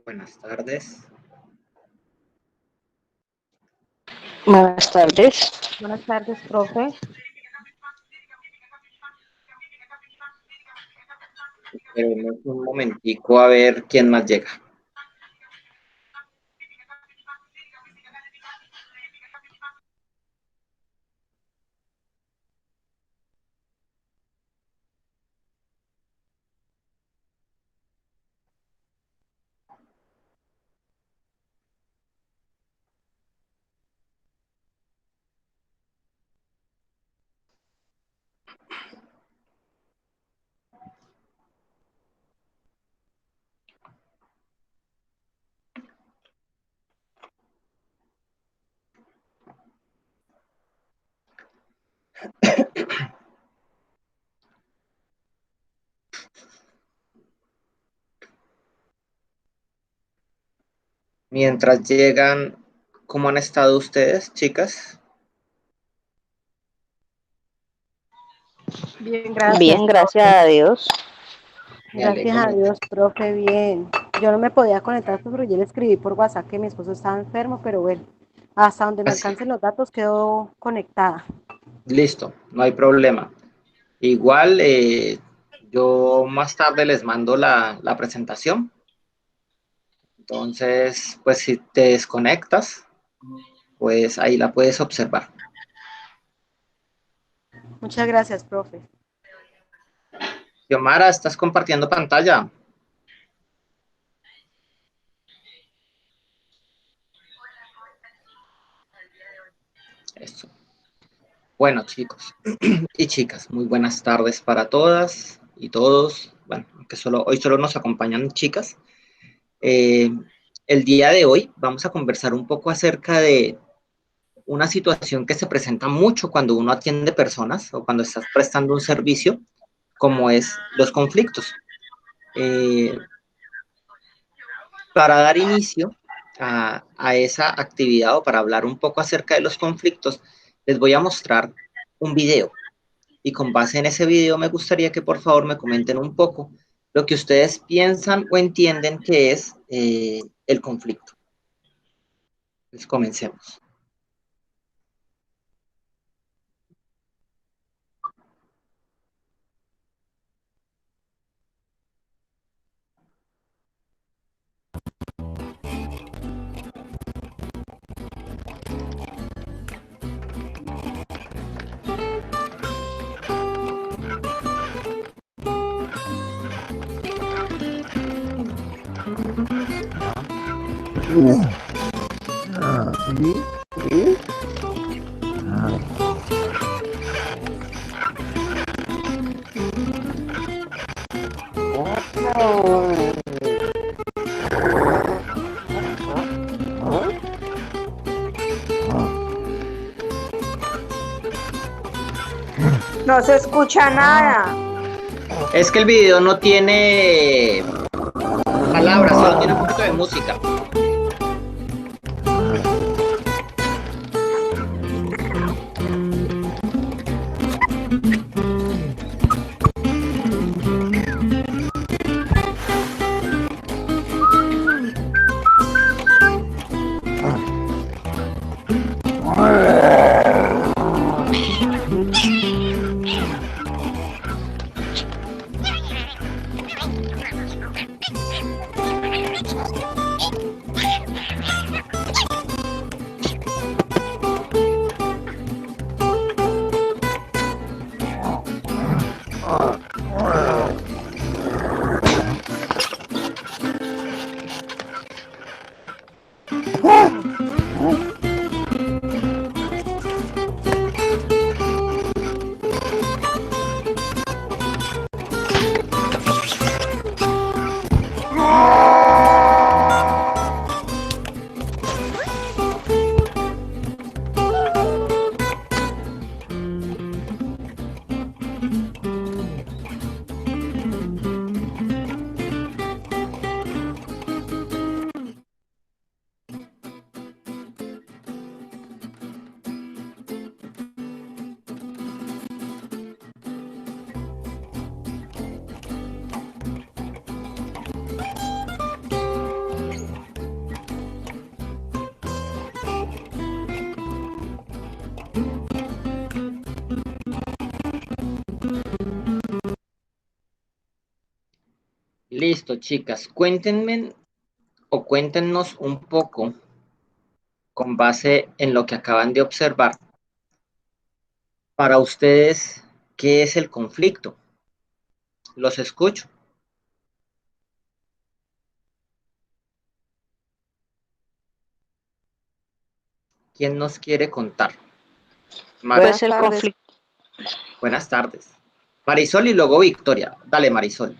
Buenas tardes. Buenas tardes. Buenas tardes, profe. Esperemos un momentico a ver quién más llega. Mientras llegan, ¿cómo han estado ustedes, chicas? Bien, gracias. Bien, gracias a Dios. Me Gracias alegro a mucho. Dios, profe, bien. Yo no me podía conectar, pero yo le escribí por WhatsApp que mi esposo estaba enfermo, pero bueno, hasta donde me Así, alcancen los datos quedo conectada. listo, no hay problema. Igual, yo más tarde les mando la presentación. Entonces, pues si te desconectas, pues ahí la puedes observar. Muchas gracias, profe. Xiomara, ¿estás compartiendo pantalla? Eso. Bueno, chicos y chicas, muy buenas tardes para todas y todos. Bueno, aunque hoy solo nos acompañan chicas. Eh, el día de hoy vamos a conversar un poco acerca de una situación que se presenta mucho cuando uno atiende personas o cuando estás prestando un servicio, como es los conflictos. Eh, para dar inicio a esa actividad o para hablar un poco acerca de los conflictos, les voy a mostrar un video. Y con base en ese video me gustaría que por favor me comenten un poco lo que ustedes piensan o entienden que es el conflicto. Pues comencemos. No se escucha nada. Es que el video no tiene palabras, solo tiene un poquito de música. Listo, chicas. Cuéntenme o cuéntenos un poco con base en lo que acaban de observar. Para ustedes, ¿qué es el conflicto? Los escucho. ¿Quién nos quiere contar? Pues Buenas el tardes. conflicto, Buenas tardes. Marisol y luego Victoria. Dale, Marisol.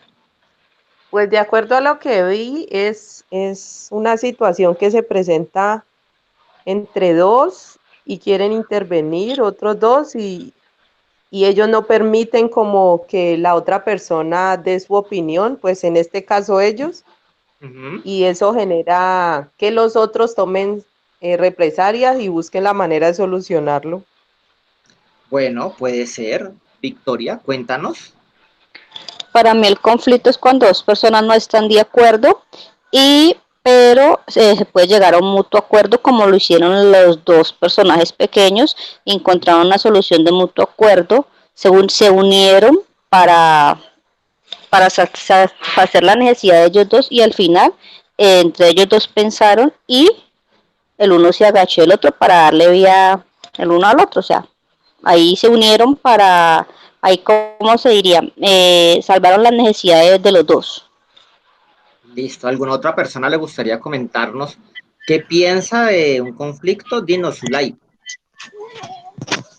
Pues de acuerdo a lo que vi, es una situación que se presenta entre dos y quieren intervenir otros dos y ellos no permiten como que la otra persona dé su opinión, pues en este caso ellos, Ujú. y eso genera que los otros tomen represalias y busquen la manera de solucionarlo. Bueno, puede ser. Victoria, cuéntanos. para mí el conflicto es cuando dos personas no están de acuerdo pero se puede llegar a un mutuo acuerdo como lo hicieron los dos personajes pequeños, encontraron una solución de mutuo acuerdo, se unieron para, para satisfacer la necesidad de ellos dos y al final entre ellos dos pensaron y el uno se agachó el otro para darle vía el uno al otro, o sea, ahí se unieron para, ahí cómo se diría, salvaron las necesidades de los dos. Listo. ¿Alguna otra persona le gustaría comentarnos qué piensa de un conflicto? Dinos, Zulay.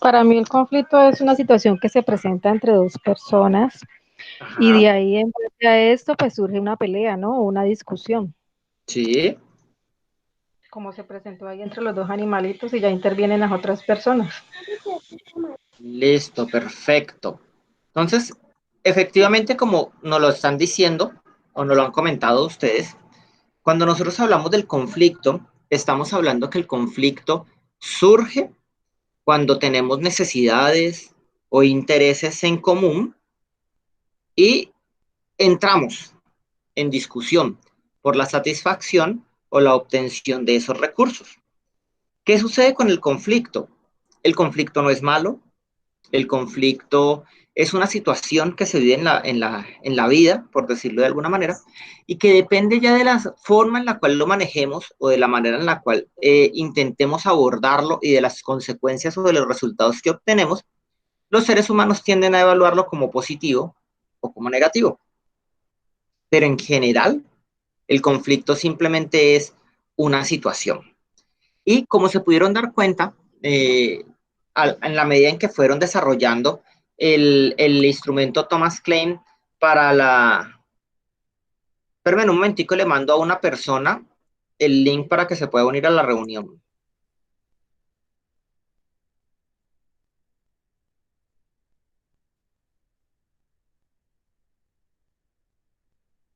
Para mí el conflicto es una situación que se presenta entre dos personas y Ajá. de ahí en base a esto pues surge una pelea, ¿no? O una discusión, Sí. como se presentó ahí entre los dos animalitos y ya intervienen las otras personas. Listo, perfecto. Entonces, efectivamente, como nos lo están diciendo o nos lo han comentado ustedes, cuando nosotros hablamos del conflicto, estamos hablando que el conflicto surge cuando tenemos necesidades o intereses en común y entramos en discusión por la satisfacción o la obtención de esos recursos. ¿Qué sucede con el conflicto? El conflicto no es malo, el conflicto es una situación que se vive en la vida, por decirlo de alguna manera, y que depende ya de la forma en la cual lo manejemos o de la manera en la cual intentemos abordarlo y de las consecuencias o de los resultados que obtenemos, los seres humanos tienden a evaluarlo como positivo o como negativo. Pero en general, el conflicto simplemente es una situación. Y como se pudieron dar cuenta, en la medida en que fueron desarrollando el instrumento Thomas Klein para la... Espérame un momentico, le mando a una persona el link para que se pueda unir a la reunión.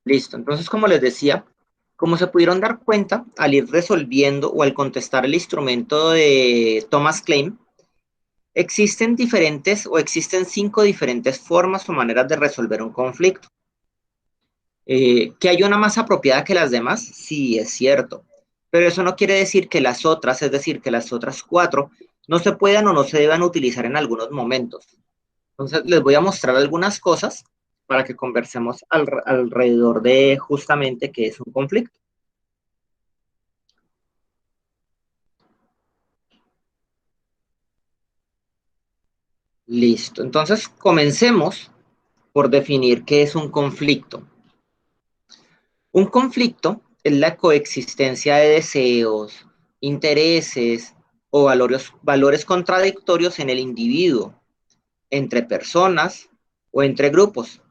Listo, entonces como les decía, como se pudieron dar cuenta, al ir resolviendo o al contestar el instrumento de Thomas Klein, existen diferentes o existen 5 diferentes formas o maneras de resolver un conflicto. ¿Que hay una más apropiada que las demás? Sí, es cierto. Pero eso no quiere decir que las otras, es decir, que las otras 4, no se puedan o no se deban utilizar en algunos momentos. Entonces, les voy a mostrar algunas cosas para que conversemos alrededor de justamente qué es un conflicto. Listo. Entonces, comencemos por definir qué es un conflicto. Un conflicto es la coexistencia de deseos, intereses o valores contradictorios en el individuo, entre personas o entre grupos,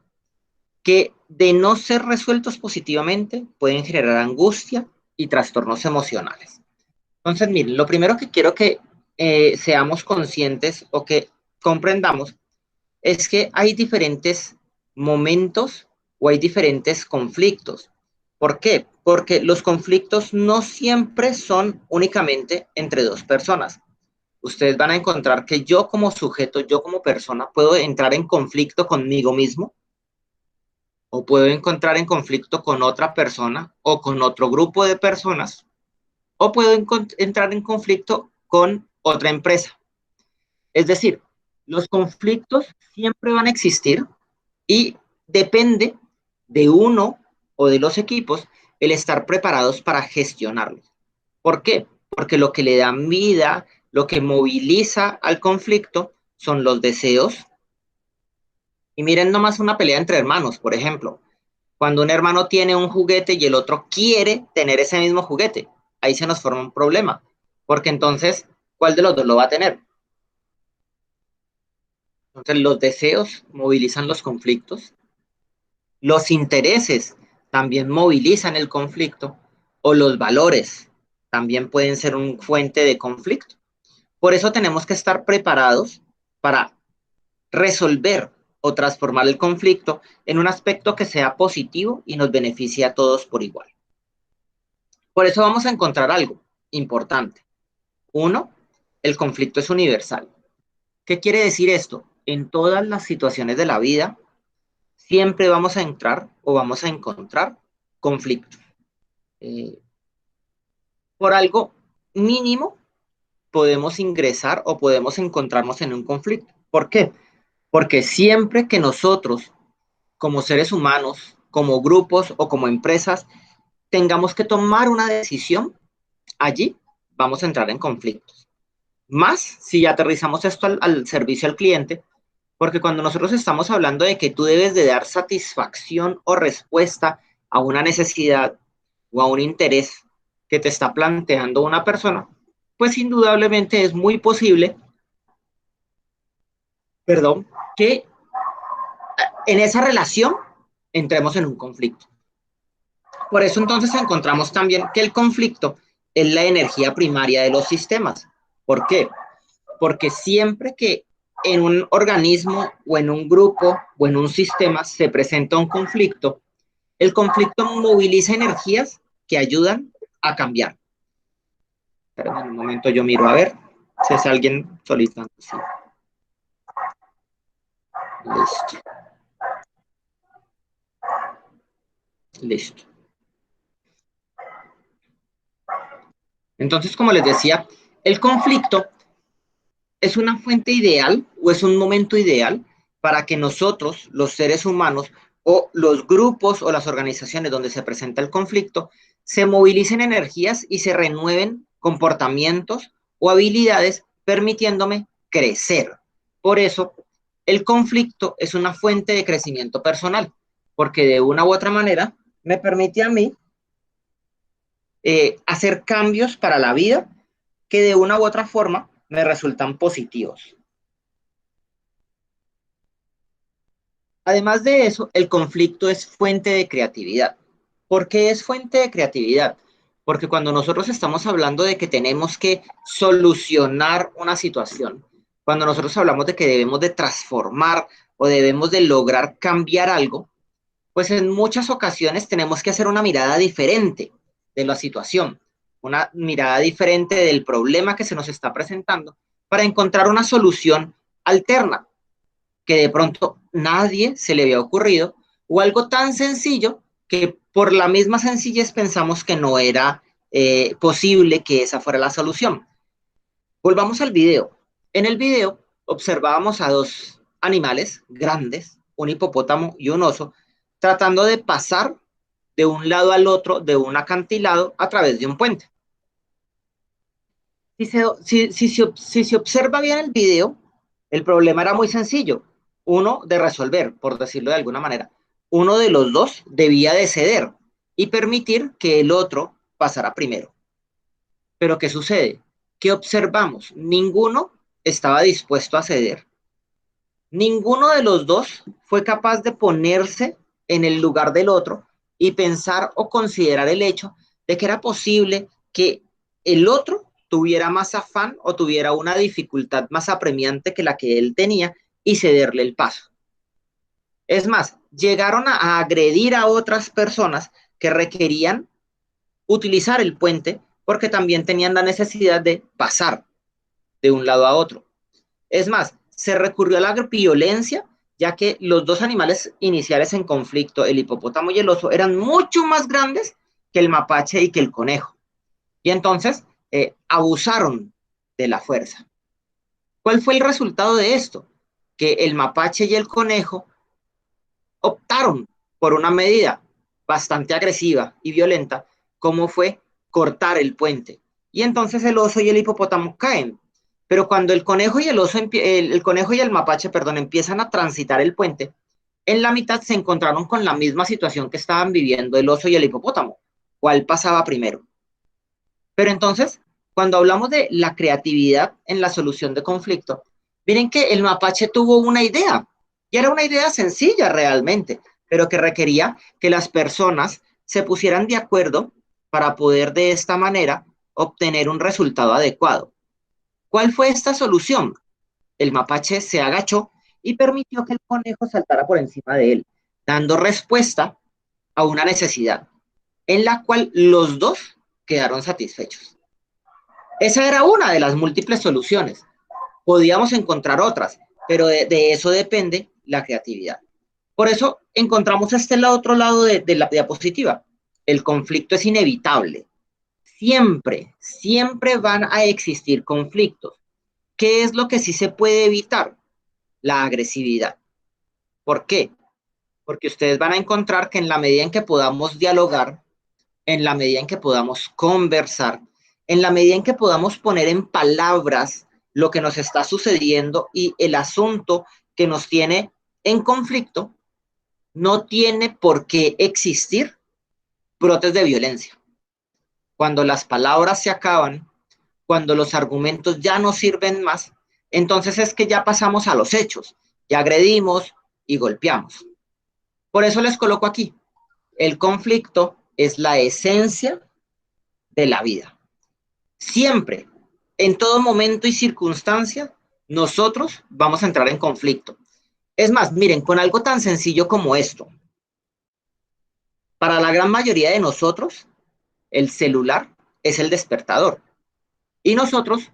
que de no ser resueltos positivamente pueden generar angustia y trastornos emocionales. Entonces, miren, lo primero que quiero que seamos conscientes o que comprendamos es que hay diferentes momentos o hay diferentes conflictos. ¿Por qué? Porque los conflictos no siempre son únicamente entre dos personas. Ustedes van a encontrar que yo como sujeto, yo como persona, puedo entrar en conflicto conmigo mismo o puedo encontrar en conflicto con otra persona o con otro grupo de personas o puedo entrar en conflicto con otra empresa. Es decir, los conflictos siempre van a existir y depende de uno o de los equipos el estar preparados para gestionarlos. ¿Por qué? Porque lo que le da vida, lo que moviliza al conflicto son los deseos. Y miren nomás una pelea entre hermanos, por ejemplo. Cuando un hermano tiene un juguete y el otro quiere tener ese mismo juguete, ahí se nos forma un problema. Porque entonces, ¿cuál de los dos lo va a tener? Entonces, los deseos movilizan los conflictos, los intereses también movilizan el conflicto, o los valores también pueden ser una fuente de conflicto. Por eso tenemos que estar preparados para resolver o transformar el conflicto en un aspecto que sea positivo y nos beneficie a todos por igual. Por eso vamos a encontrar algo importante. Uno, el conflicto es universal. ¿Qué quiere decir esto? En todas las situaciones de la vida, siempre vamos a entrar o vamos a encontrar conflictos. Por algo mínimo podemos ingresar o podemos encontrarnos en un conflicto. ¿Por qué? Porque siempre que nosotros, como seres humanos, como grupos o como empresas, tengamos que tomar una decisión, allí vamos a entrar en conflictos. Más si aterrizamos esto al servicio al cliente, porque cuando nosotros estamos hablando de que tú debes de dar satisfacción o respuesta a una necesidad o a un interés que te está planteando una persona, pues indudablemente es muy posible, perdón, que en esa relación entremos en un conflicto. Por eso entonces encontramos también que el conflicto es la energía primaria de los sistemas. ¿Por qué? Porque siempre que en un organismo o en un grupo o en un sistema se presenta un conflicto, el conflicto moviliza energías que ayudan a cambiar. Pero en un momento yo miro a ver si es alguien solicitando. Sí. Listo. Listo. Entonces, como les decía, el conflicto es una fuente ideal o es un momento ideal para que nosotros, los seres humanos, o los grupos o las organizaciones donde se presenta el conflicto, se movilicen energías y se renueven comportamientos o habilidades, permitiéndome crecer. Por eso, el conflicto es una fuente de crecimiento personal, porque de una u otra manera me permite a mí hacer cambios para la vida que de una u otra forma me resultan positivos. Además de eso, el conflicto es fuente de creatividad. ¿Por qué es fuente de creatividad? Porque cuando nosotros estamos hablando de que tenemos que solucionar una situación, cuando nosotros hablamos de que debemos de transformar o debemos de lograr cambiar algo, pues en muchas ocasiones tenemos que hacer una mirada diferente de la situación, una mirada diferente del problema que se nos está presentando para encontrar una solución alterna que de pronto nadie se le había ocurrido, o algo tan sencillo que por la misma sencillez pensamos que no era posible que esa fuera la solución. Volvamos al video. En el video observábamos a dos animales grandes, un hipopótamo y un oso, tratando de pasar de un lado al otro de un acantilado a través de un puente. Si se observa bien el video, el problema era muy sencillo. Uno de resolver, por decirlo de alguna manera. Uno de los dos debía de ceder y permitir que el otro pasara primero. Pero ¿qué sucede? ¿Qué observamos? Ninguno estaba dispuesto a ceder. Ninguno de los dos fue capaz de ponerse en el lugar del otro y pensar o considerar el hecho de que era posible que el otro tuviera más afán o tuviera una dificultad más apremiante que la que él tenía y cederle el paso. Es más, llegaron a agredir a otras personas que requerían utilizar el puente porque también tenían la necesidad de pasar de un lado a otro. Es más, se recurrió a la violencia, ya que los dos animales iniciales en conflicto, el hipopótamo y el oso, eran mucho más grandes que el mapache y que el conejo. Y entonces abusaron de la fuerza. ¿Cuál fue el resultado de esto? Que el mapache y el conejo optaron por una medida bastante agresiva y violenta, como fue cortar el puente. Y entonces el oso y el hipopótamo caen. Pero cuando el conejo y el conejo y el mapache, perdón, empiezan a transitar el puente, en la mitad se encontraron con la misma situación que estaban viviendo el oso y el hipopótamo. ¿Cuál pasaba primero? Pero entonces, cuando hablamos de la creatividad en la solución de conflicto, miren que el mapache tuvo una idea, y era una idea sencilla realmente, pero que requería que las personas se pusieran de acuerdo para poder de esta manera obtener un resultado adecuado. ¿Cuál fue esta solución? El mapache se agachó y permitió que el conejo saltara por encima de él, dando respuesta a una necesidad en la cual los dos quedaron satisfechos. Esa era una de las múltiples soluciones. Podíamos encontrar otras, pero de eso depende la creatividad. Por eso encontramos otro lado de la diapositiva. El conflicto es inevitable. Siempre, siempre van a existir conflictos. ¿Qué es lo que sí se puede evitar? La agresividad. ¿Por qué? Porque ustedes van a encontrar que en la medida en que podamos dialogar, en la medida en que podamos conversar, en la medida en que podamos poner en palabras lo que nos está sucediendo y el asunto que nos tiene en conflicto, no tiene por qué existir brotes de violencia. Cuando las palabras se acaban, cuando los argumentos ya no sirven más, entonces es que ya pasamos a los hechos, ya agredimos y golpeamos. Por eso les coloco aquí, el conflicto es la esencia de la vida. Siempre, en todo momento y circunstancia, nosotros vamos a entrar en conflicto. Es más, miren, con algo tan sencillo como esto, para la gran mayoría de nosotros, el celular es el despertador. Y nosotros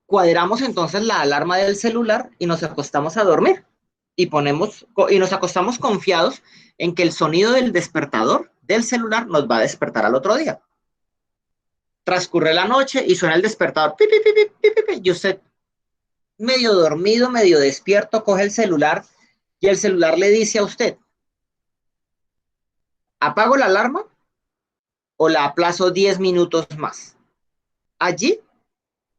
cuadramos entonces la alarma del celular y nos acostamos a dormir. Y nos acostamos confiados en que el sonido del despertador del celular nos va a despertar al otro día. Transcurre la noche y suena el despertador, pi, pi, pi, pi, pi, pi, y usted medio dormido, medio despierto, coge el celular y el celular le dice a usted, ¿apago la alarma o la aplazo 10 minutos más? Allí,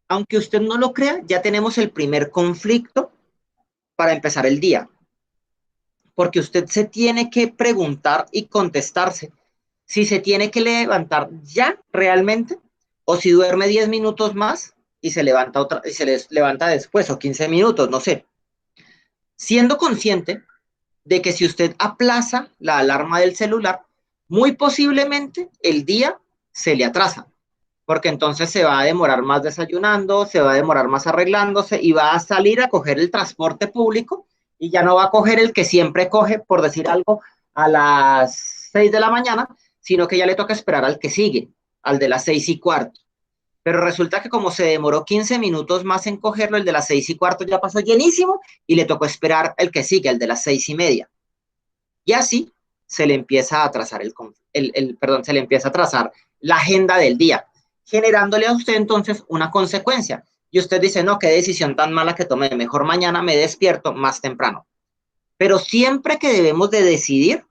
aunque usted no lo crea, ya tenemos el primer conflicto para empezar el día. Porque usted se tiene que preguntar y contestarse si se tiene que levantar ya realmente o si duerme 10 minutos más y se levanta después o 15 minutos, no sé. Siendo consciente de que si usted aplaza la alarma del celular, muy posiblemente el día se le atrasa, porque entonces se va a demorar más desayunando, se va a demorar más arreglándose y va a salir a coger el transporte público y ya no va a coger el que siempre coge, por decir algo, a las 6 de la mañana, sino que ya le toca esperar al que sigue, al de las 6:15. Pero resulta que como se demoró 15 minutos más en cogerlo, el de las 6:15 ya pasó llenísimo y le tocó esperar el que sigue, el de las 6:30. Y así se le empieza a atrasar se le empieza a trazar la agenda del día, generándole a usted entonces una consecuencia. Y usted dice, no, qué decisión tan mala que tomé, mejor mañana me despierto más temprano. Pero siempre que debemos de decidir,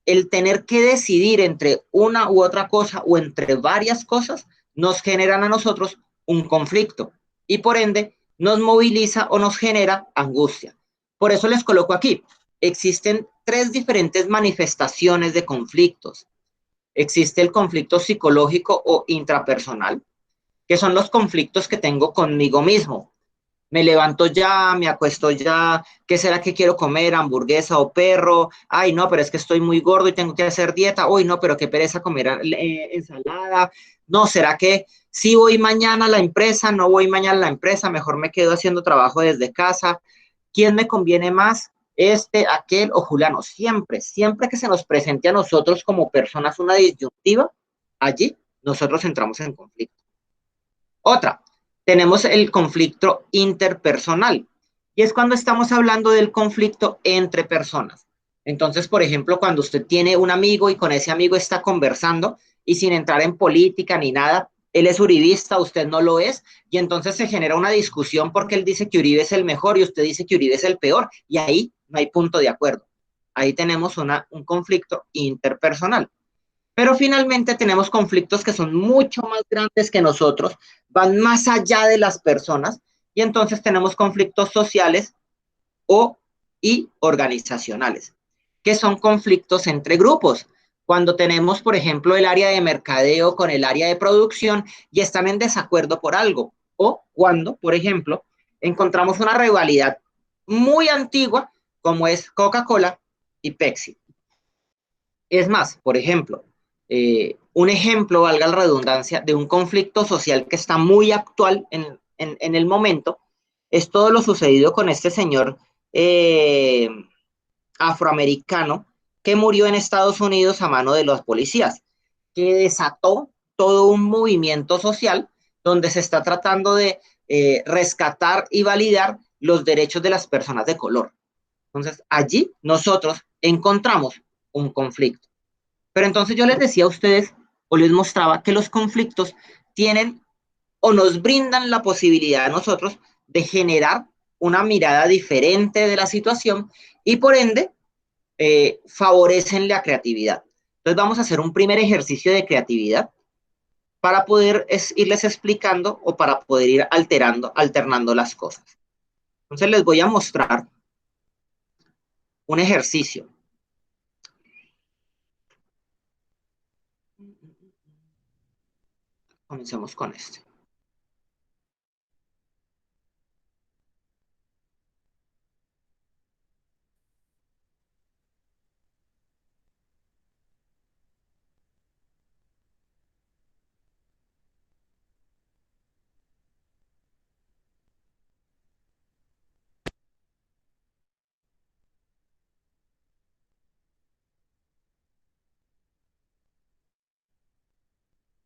el tener que decidir entre una u otra cosa o entre varias cosas, nos generan a nosotros un conflicto y por ende nos moviliza o nos genera angustia. Por eso les coloco aquí, existen 3 diferentes manifestaciones de conflictos. Existe el conflicto psicológico o intrapersonal, que son los conflictos que tengo conmigo mismo. Me levanto ya, me acuesto ya, ¿qué será que quiero comer? ¿Hamburguesa o perro? Ay, no, pero es que estoy muy gordo y tengo que hacer dieta. Uy, no, pero qué pereza comer ensalada. No, ¿será que sí voy mañana a la empresa? No voy mañana a la empresa, mejor me quedo haciendo trabajo desde casa. ¿Quién me conviene más? Aquel o Juliano. Siempre, siempre que se nos presente a nosotros como personas una disyuntiva, allí nosotros entramos en conflicto. Otra, tenemos el conflicto interpersonal y es cuando estamos hablando del conflicto entre personas. Entonces, por ejemplo, cuando usted tiene un amigo y con ese amigo está conversando y sin entrar en política ni nada, él es uribista, usted no lo es, y entonces se genera una discusión porque él dice que Uribe es el mejor y usted dice que Uribe es el peor, y ahí no hay punto de acuerdo. Ahí tenemos un conflicto interpersonal. Pero finalmente tenemos conflictos que son mucho más grandes que nosotros, van más allá de las personas, y entonces tenemos conflictos sociales y organizacionales, que son conflictos entre grupos. Cuando tenemos, por ejemplo, el área de mercadeo con el área de producción y están en desacuerdo por algo, o cuando, por ejemplo, encontramos una rivalidad muy antigua como es Coca-Cola y Pepsi. Es más, por ejemplo, un ejemplo, valga la redundancia, de un conflicto social que está muy actual en el momento, es todo lo sucedido con este señor eh, afroamericano que murió en Estados Unidos a mano de los policías, que desató todo un movimiento social donde se está tratando de rescatar y validar los derechos de las personas de color. Entonces, allí nosotros encontramos un conflicto. Pero entonces yo les decía a ustedes o les mostraba que los conflictos tienen o nos brindan la posibilidad a nosotros de generar una mirada diferente de la situación y por ende favorecen la creatividad. Entonces vamos a hacer un primer ejercicio de creatividad para poder irles explicando o para poder ir alternando las cosas. Entonces les voy a mostrar un ejercicio. Comencemos con este.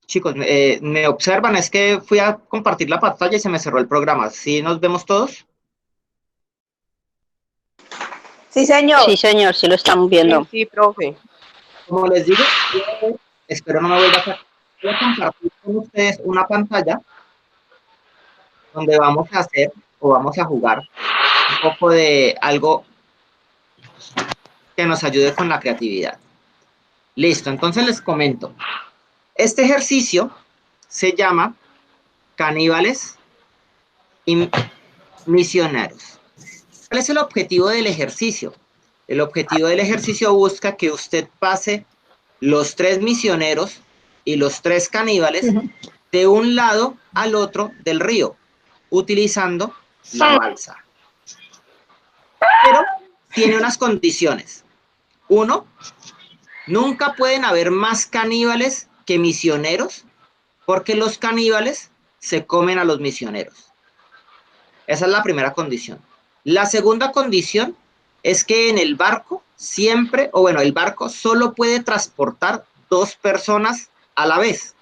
Chicos, me observan, es que fui a compartir la pantalla y se me cerró el programa. ¿Sí nos vemos todos? Sí, señor. Sí, señor, sí lo estamos viendo. Sí, profe. Como les digo, espero no me vuelva a sacar. Voy a compartir con ustedes una pantalla donde vamos a hacer o vamos a jugar un poco de algo que nos ayude con la creatividad. Listo, entonces les comento. Este ejercicio se llama Caníbales y Misioneros. ¿Cuál es el objetivo del ejercicio? El objetivo del ejercicio busca que usted pase los 3 misioneros y los 3 caníbales de un lado al otro del río, utilizando la balsa. Pero tiene unas condiciones. 1, nunca pueden haber más caníbales que misioneros, porque los caníbales se comen a los misioneros. Esa es la primera condición. La segunda condición es que en el barco siempre, o bueno, el barco solo puede transportar 2 personas a la vez.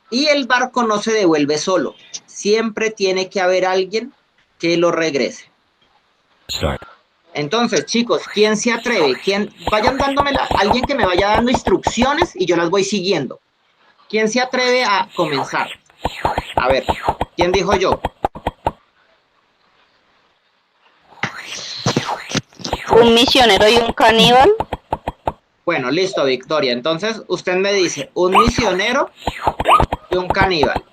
Y el barco no se devuelve solo. Siempre tiene que haber alguien que lo regrese. Entonces, chicos, ¿quién se atreve? Vayan dándome alguien que me vaya dando instrucciones y yo las voy siguiendo. ¿Quién se atreve a comenzar? A ver, ¿quién dijo yo? Un misionero y un caníbal. Bueno, listo, Victoria. Entonces, usted me dice un misionero y un caníbal.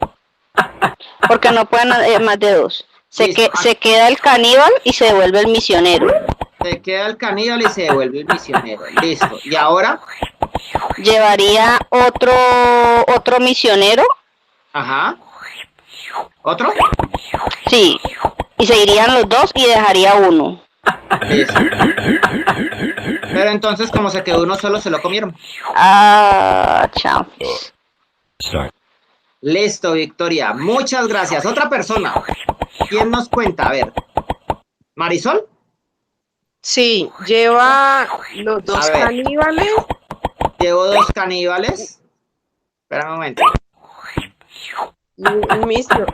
Porque no pueden haber más de 2. Se queda el caníbal y se devuelve el misionero. Se queda el caníbal y se devuelve el misionero. Listo. ¿Y ahora? Llevaría otro misionero. Ajá. ¿Otro? Sí. Y se irían los 2 y dejaría uno. Listo. Pero entonces, como se quedó uno solo, se lo comieron. Ah, chanfles. Listo, Victoria. Muchas gracias. Otra persona. ¿Quién nos cuenta? A ver. ¿Marisol? Sí, lleva los 2 caníbales. Llevo 2 caníbales. Espera un momento. Y un misio.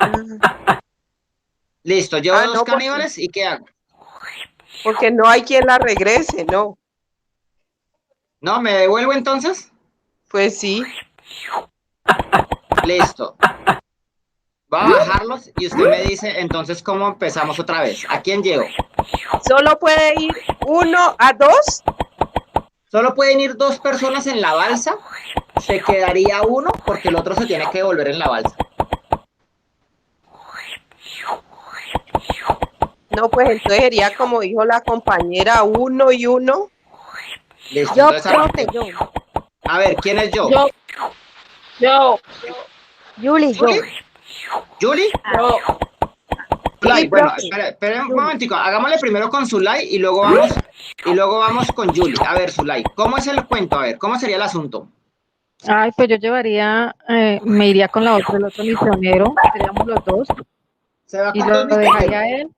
Listo, llevo 2 caníbales y ¿qué hago? Porque no hay quien la regrese, ¿no? ¿No? ¿Me devuelvo entonces? Pues sí. Listo. Voy a bajarlos y usted me dice entonces cómo empezamos otra vez. ¿A quién llevo? ¿Solo puede ir 1 a 2? Solo pueden ir 2 personas en la balsa, se quedaría uno porque el otro se tiene que devolver en la balsa. No, pues entonces sería como dijo la compañera, 1 y 1. Listo, Yo, entonces, profe, yo. a ver, ¿quién es yo? Yo. Yuli, yo. ¿Juli? ¿Juli? Yo. Zulay, Sí, bueno, profe. espere un momentico, hagámosle primero con Zulay y luego vamos con Juli. A ver, Zulay, ¿cómo es el cuento? A ver, ¿cómo sería el asunto? Ay, pues yo llevaría, me iría con el otro misionero, seríamos los dos, ¿Se va y con lo 2 dejaría misioneros? a él,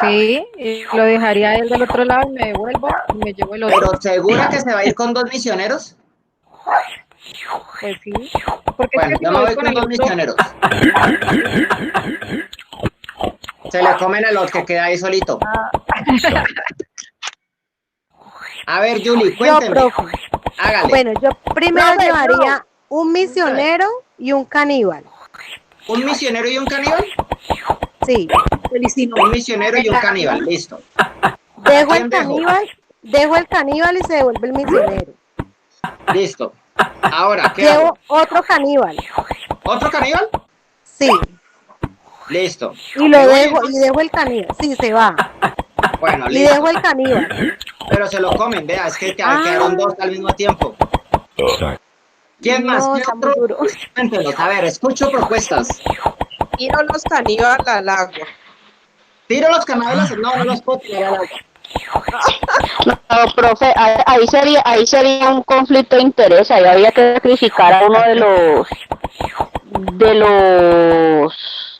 sí, y lo dejaría a él del otro lado y me devuelvo y me llevo el otro. ¿Pero segura que se va a ir con 2 misioneros? Pues sí, porque es Bueno, que si yo me me voy voy con con el 2 otro, misioneros. Se le comen el otro que queda ahí solito. A ver, Juli, Yo, cuénteme. profe. Hágale. Bueno, yo primero Profe, llevaría un misionero y un caníbal. ¿Un misionero y un caníbal? Sí. Un misionero y un caníbal, listo. ¿A quién dejo? Dejo el caníbal y se devuelve el misionero. Listo. Ahora, ¿qué Llevo hago? otro caníbal. ¿Otro caníbal? Sí. Listo. Y ¿Me lo voy dejo, y entonces? dejo el caníbal. Sí, se va. Bueno, Y listo. dejo el caníbal. Pero se lo comen, vea, es que Ah. quedaron 2 al mismo tiempo. ¿Quién más? No, ¿Qué está muy otro? duro. Cuéntenos, a ver, escucho propuestas. Tiro los caníbales al agua. ¿Tiro los caníbales? No, no los puedo tirar al agua. No, profe, ahí sería un conflicto de interés, ahí había que sacrificar a uno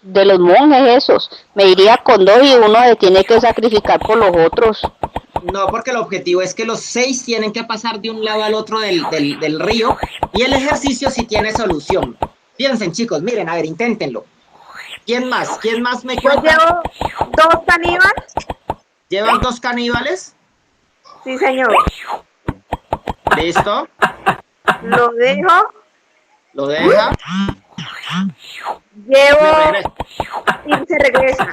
de los monjes esos. Me iría con 2 y uno se tiene que sacrificar por los otros. No, porque el objetivo es que los 6 tienen que pasar de un lado al otro del río y el ejercicio sí tiene solución. Piensen, chicos, miren, a ver, inténtenlo. ¿Quién más? ¿Quién más me Yo cuenta? llevo 2 caníbales. ¿Llevas 2 caníbales? Sí, señor. ¿Listo? Lo dejo. ¿Lo deja? Me Llevo regresa. y se regresa.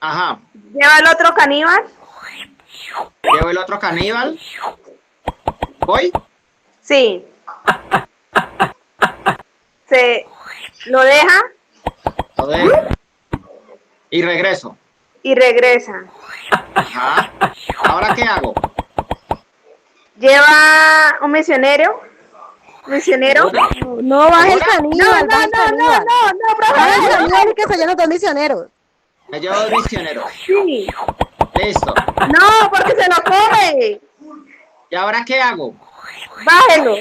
Ajá. Lleva el otro caníbal. Llevo el otro caníbal. ¿Voy? Sí. Se lo deja Lo dejo. Y regreso. y regresa. Ajá. ¿Ahora qué hago? Lleva un misionero. Misionero. No, baje el ¿Ahora? caníbal, baje el caníbal. Baje el profe. caníbal y que se vayan los 2 misioneros. Me llevo 2 misioneros. Sí. Listo. No, porque se lo come. ¿Y ahora qué hago? Bájelo.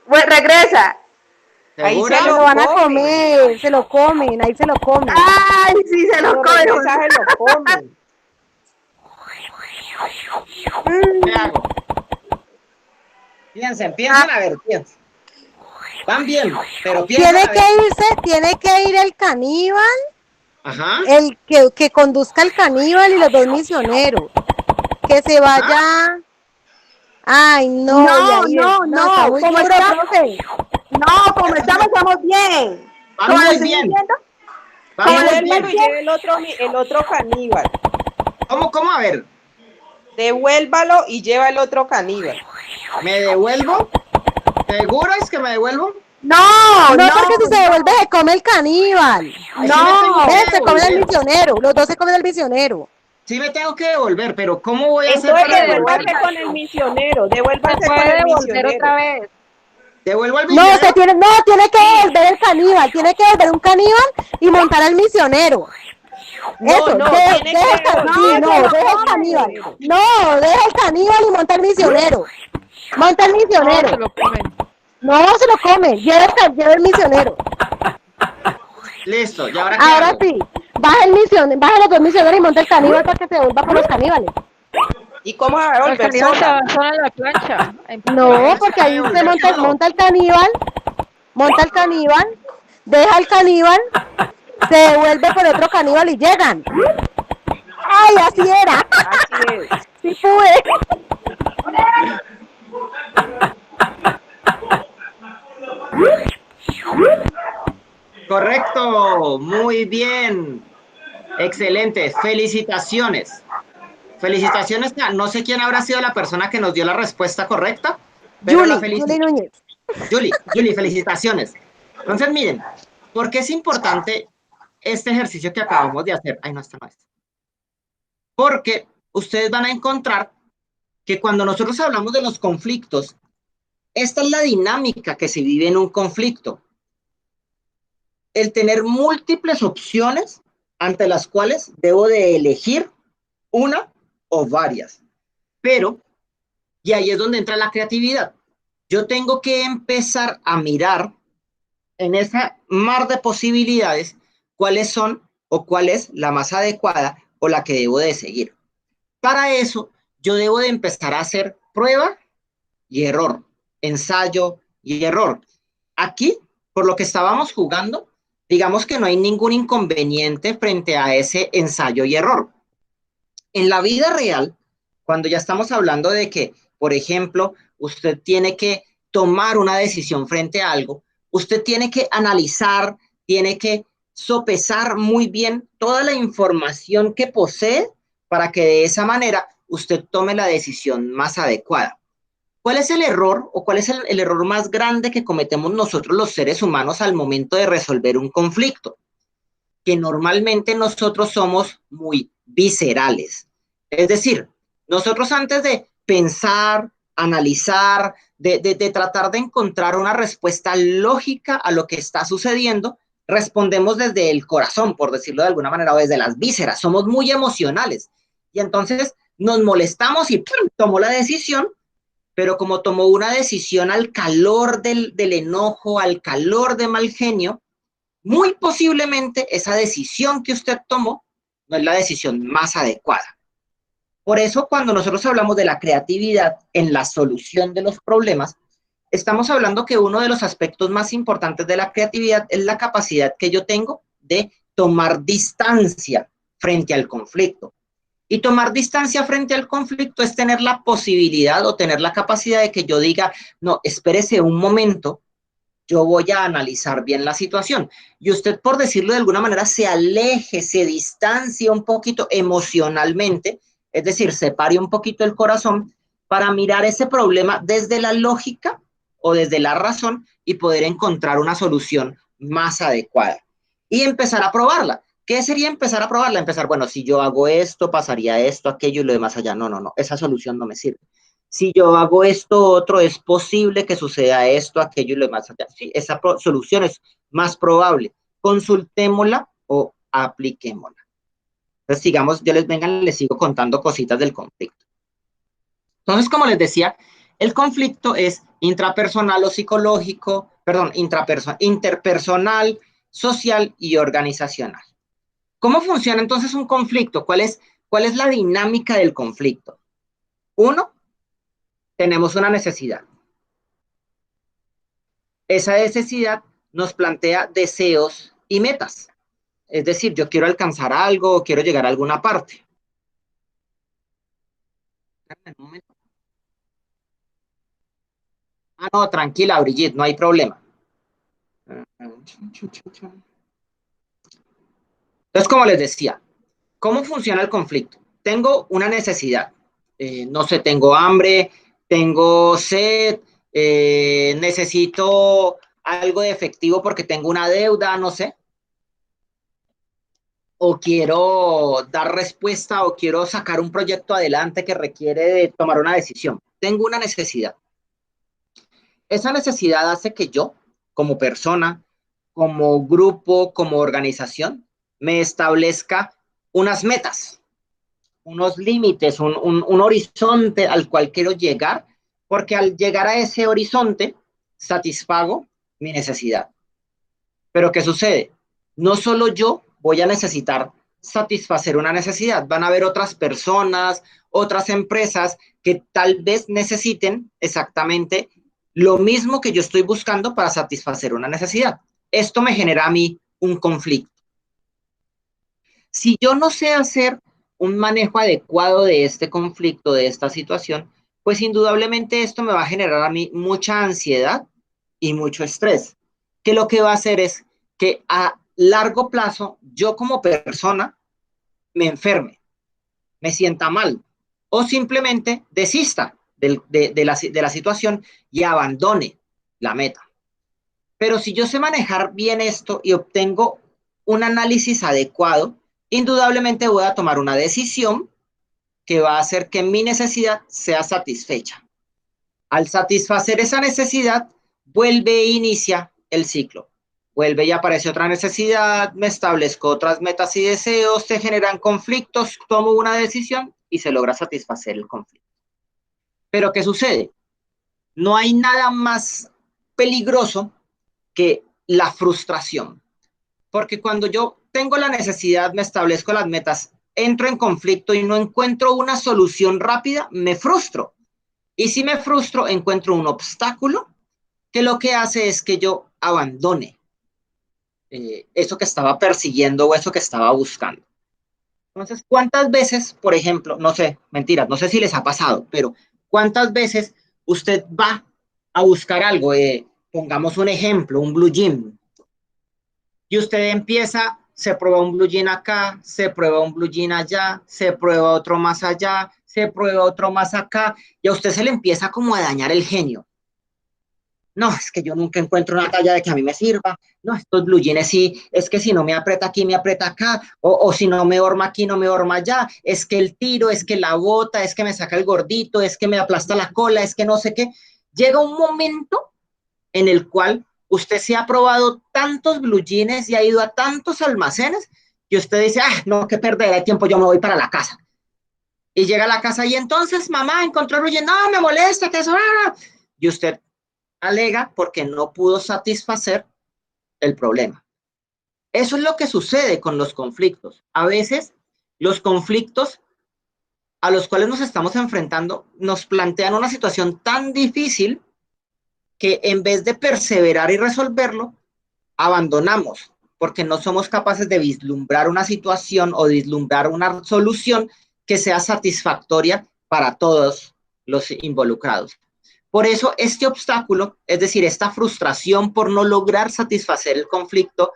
Pues regresa. Ahí ¿Segura? se Se lo van a comer, se lo comen, ahí se lo comen. Ay, sí, se lo Cuando come. regresa se lo comen. ¿Qué hago? Piensen, a ver, piensen. Van bien, pero piensen a ver. Tiene que ir el caníbal, Ajá. el que conduzca el caníbal y los 2 misioneros. Que se vaya. Ay, no. No, y ahí no, está muy ¿cómo duro, está? profe. No, como estamos bien. Van ¿Cómo muy estoy bien. diciendo? Van muy Devuélvalo y bien. lleve el otro caníbal. ¿Cómo? A ver, Devuélvalo y lleva el otro caníbal. ¿me devuelvo? ¿Seguro es que me devuelvo? No, porque si se devuelve se come el caníbal. Ay, sí me tengo que Se come el devolver. misionero, los 2 se comen el misionero. Sí me tengo que devolver, pero ¿cómo voy a hacer Entonces para devuélvase devolverme? con el misionero. se Devuélvase con puede el devolver misionero. otra vez. ¿Devuelvo al No, misionero? tiene que devolver el caníbal, tiene que devolver un caníbal y montar al misionero. Eso, no, deja tiene que el caníbal. No, deja el caníbal y monta el misionero. Monta el No, misionero. se lo comen. No, se lo come, lleva el misionero. Listo, ¿y ahora qué Ahora hago? sí, baja los 2 misioneros y monta el caníbal para que se vuelva con los caníbales. ¿Y cómo va a Los devolver caníbales se sola? van sola a la plancha. No, porque ahí se monta el caníbal, deja el caníbal, se devuelve por otro caníbal y llegan. ¡Ay, así era! Así es. Sí pude. Correcto, muy bien. Excelente, felicitaciones. Felicitaciones. No sé quién habrá sido la persona que nos dio la respuesta correcta, pero la Julie Núñez. Julie, felicitaciones. Entonces, miren, ¿por qué es importante este ejercicio que acabamos de hacer? Ay, no, esta no es. Porque ustedes van a encontrar que cuando nosotros hablamos de los conflictos, esta es la dinámica que se vive en un conflicto. El tener múltiples opciones ante las cuales debo de elegir una o varias. Pero, y ahí es donde entra la creatividad. Yo tengo que empezar a mirar en esa mar de posibilidades cuáles son o cuál es la más adecuada o la que debo de seguir. Para eso, yo debo de empezar a hacer prueba y error, ensayo y error. Aquí, por lo que estábamos jugando, digamos que no hay ningún inconveniente frente a ese ensayo y error. En la vida real, cuando ya estamos hablando de que, por ejemplo, usted tiene que tomar una decisión frente a algo, usted tiene que analizar, tiene que sopesar muy bien toda la información que posee para que de esa manera usted tome la decisión más adecuada. ¿Cuál es el error o cuál es el error más grande que cometemos nosotros los seres humanos al momento de resolver un conflicto? Que normalmente nosotros somos muy viscerales. Es decir, nosotros antes de pensar, analizar, de tratar de encontrar una respuesta lógica a lo que está sucediendo, respondemos desde el corazón, por decirlo de alguna manera, o desde las vísceras. Somos muy emocionales. Y entonces nos molestamos y ¡pum!, tomó la decisión, pero como tomó una decisión al calor del enojo, al calor de mal genio, muy posiblemente esa decisión que usted tomó no es la decisión más adecuada. Por eso, cuando nosotros hablamos de la creatividad en la solución de los problemas, estamos hablando que uno de los aspectos más importantes de la creatividad es la capacidad que yo tengo de tomar distancia frente al conflicto. Y tomar distancia frente al conflicto es tener la posibilidad o tener la capacidad de que yo diga, no, espérese un momento, yo voy a analizar bien la situación. Y usted, por decirlo de alguna manera, se aleje, se distancie un poquito emocionalmente, es decir, separe un poquito el corazón para mirar ese problema desde la lógica o desde la razón y poder encontrar una solución más adecuada. Y empezar a probarla. ¿Qué sería empezar a probarla? Empezar, bueno, si yo hago esto, pasaría esto, aquello y lo demás allá. No, no, no, esa solución no me sirve. Si yo hago esto otro, es posible que suceda esto, aquello y lo demás allá. Sí, esa solución es más probable. Consultémosla o apliquémosla. Entonces, sigamos, yo les sigo contando cositas del conflicto. Entonces, como les decía, el conflicto es intrapersonal o psicológico, perdón, interpersonal, social y organizacional. ¿Cómo funciona entonces un conflicto? ¿Cuál es la dinámica del conflicto? Uno, tenemos una necesidad. Esa necesidad nos plantea deseos y metas. Es decir, yo quiero alcanzar algo, quiero llegar a alguna parte. Ah, no, tranquila, Brigitte, no hay problema. Entonces, como les decía, ¿cómo funciona el conflicto? Tengo una necesidad. No sé, tengo hambre, tengo sed, necesito algo de efectivo porque tengo una deuda, no sé. O quiero dar respuesta o quiero sacar un proyecto adelante que requiere de tomar una decisión. Tengo una necesidad. Esa necesidad hace que yo, como persona, como grupo, como organización, me establezca unas metas, unos límites, un horizonte al cual quiero llegar, porque al llegar a ese horizonte satisfago mi necesidad. Pero ¿qué sucede? No solo yo voy a necesitar satisfacer una necesidad, van a haber otras personas, otras empresas que tal vez necesiten exactamente lo mismo que yo estoy buscando para satisfacer una necesidad. Esto me genera a mí un conflicto. Si yo no sé hacer un manejo adecuado de este conflicto, de esta situación, pues indudablemente esto me va a generar a mí mucha ansiedad y mucho estrés, que lo que va a hacer es que a largo plazo yo como persona me enferme, me sienta mal, o simplemente desista de la situación y abandone la meta. Pero si yo sé manejar bien esto y obtengo un análisis adecuado, indudablemente voy a tomar una decisión que va a hacer que mi necesidad sea satisfecha. Al satisfacer esa necesidad, vuelve e inicia el ciclo. Vuelve y aparece otra necesidad, me establezco otras metas y deseos, se generan conflictos, tomo una decisión y se logra satisfacer el conflicto. Pero ¿qué sucede? No hay nada más peligroso que la frustración. Porque cuando yo tengo la necesidad, me establezco las metas, entro en conflicto y no encuentro una solución rápida, me frustro. Y si me frustro, encuentro un obstáculo que lo que hace es que yo abandone eso que estaba persiguiendo o eso que estaba buscando. Entonces, ¿cuántas veces, por ejemplo, no sé, mentiras, no sé si les ha pasado, pero cuántas veces usted va a buscar algo, pongamos un ejemplo, un blue jean, y usted empieza, se prueba un blue jean acá, se prueba un blue jean allá, se prueba otro más allá, se prueba otro más acá, y a usted se le empieza como a dañar el genio. No, es que yo nunca encuentro una talla de que a mí me sirva. No, estos blue jeans sí, es que si no me aprieta aquí, me aprieta acá. O si no me horma aquí, no me horma allá. Es que el tiro, es que la bota, es que me saca el gordito, es que me aplasta la cola, es que no sé qué. Llega un momento en el cual usted se ha probado tantos blue jeans y ha ido a tantos almacenes que usted dice, ah, no, qué perder de tiempo, yo me voy para la casa. Y llega a la casa y entonces, mamá, encontró blue jeans, no, me molesta, que eso. Y usted alega porque no pudo satisfacer el problema. Eso es lo que sucede con los conflictos. A veces los conflictos a los cuales nos estamos enfrentando nos plantean una situación tan difícil que en vez de perseverar y resolverlo, abandonamos porque no somos capaces de vislumbrar una situación o vislumbrar una solución que sea satisfactoria para todos los involucrados. Por eso este obstáculo, es decir, esta frustración por no lograr satisfacer el conflicto,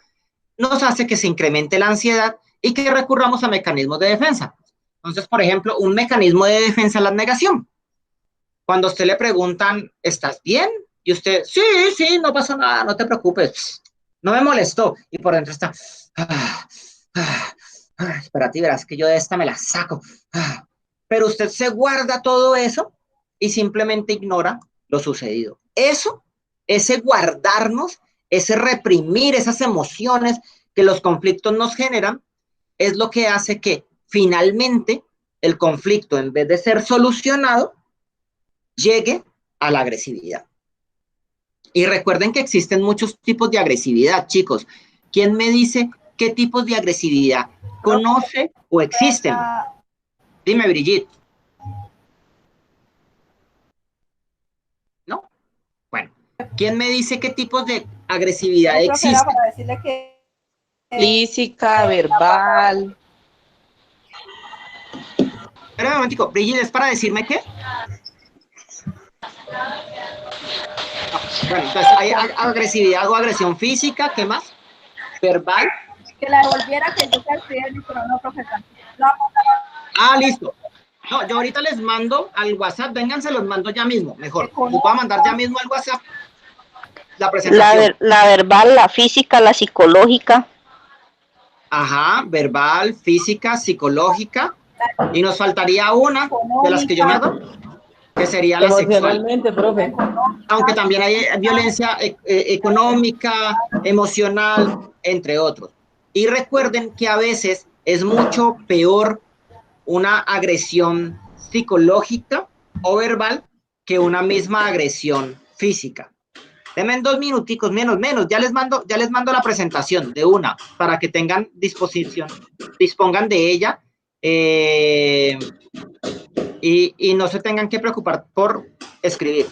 nos hace que se incremente la ansiedad y que recurramos a mecanismos de defensa. Entonces, por ejemplo, un mecanismo de defensa es la negación. Cuando a usted le preguntan, ¿estás bien? Y usted, sí, sí, no pasó nada, no te preocupes, no me molestó. Y por dentro está, espérate, verás que yo de esta me la saco. Pero usted se guarda todo eso y simplemente ignora lo sucedido. Eso, ese guardarnos, ese reprimir esas emociones que los conflictos nos generan, es lo que hace que finalmente el conflicto, en vez de ser solucionado, llegue a la agresividad. Y recuerden que existen muchos tipos de agresividad, chicos. ¿Quién me dice qué tipos de agresividad conoce o existen? Dime, Brigitte. ¿No? Bueno, ¿quién me dice qué tipos de agresividad existen? Para decirle que Física, verbal. Espera un momentico, Brigitte, ¿es para decirme qué? No. Bueno, entonces hay agresividad o agresión física, ¿qué más? Verbal. que la devolviera, que yo te escribí, pero no, profesor. No, Ah, listo. No, yo ahorita les mando al WhatsApp, vengan, se los mando ya mismo, mejor. Les voy a mandar ya mismo al WhatsApp la presentación. La verbal, la física, la psicológica. Ajá, verbal, física, psicológica. Y nos faltaría una de las que yo me hago, que sería la sexual. Emocionalmente, profe. Aunque también hay violencia económica, emocional, entre otros. Y recuerden que a veces es mucho peor una agresión psicológica o verbal que una misma agresión física. Denme 2 minuticos, menos, ya les mando la presentación de una, para que tengan dispongan de ella, y no se tengan que preocupar por escribir.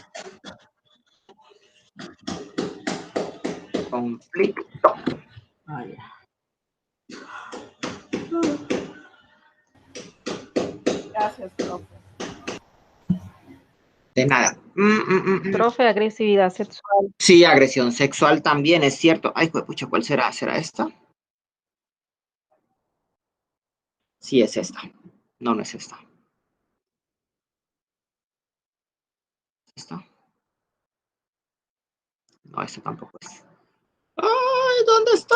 Conflicto. gracias, profe. De nada. Profe, agresividad sexual. Sí, agresión sexual también, es cierto. Ay, pucha, ¿cuál será? ¿Será esta? Sí, es esta. No, no es esta. ¿Está? No, este tampoco es. ¡Ay! ¿Dónde está?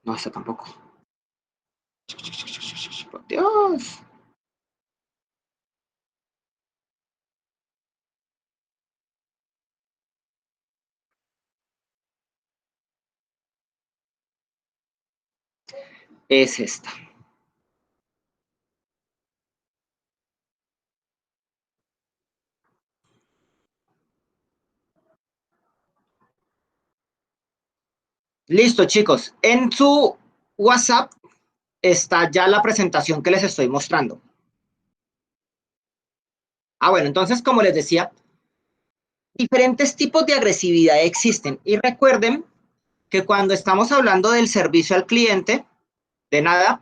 No, este tampoco. Por Dios. Es esta. Listo, chicos. En su WhatsApp está ya la presentación que les estoy mostrando. Bueno, entonces, como les decía, diferentes tipos de agresividad existen. Y recuerden que cuando estamos hablando del servicio al cliente, de nada,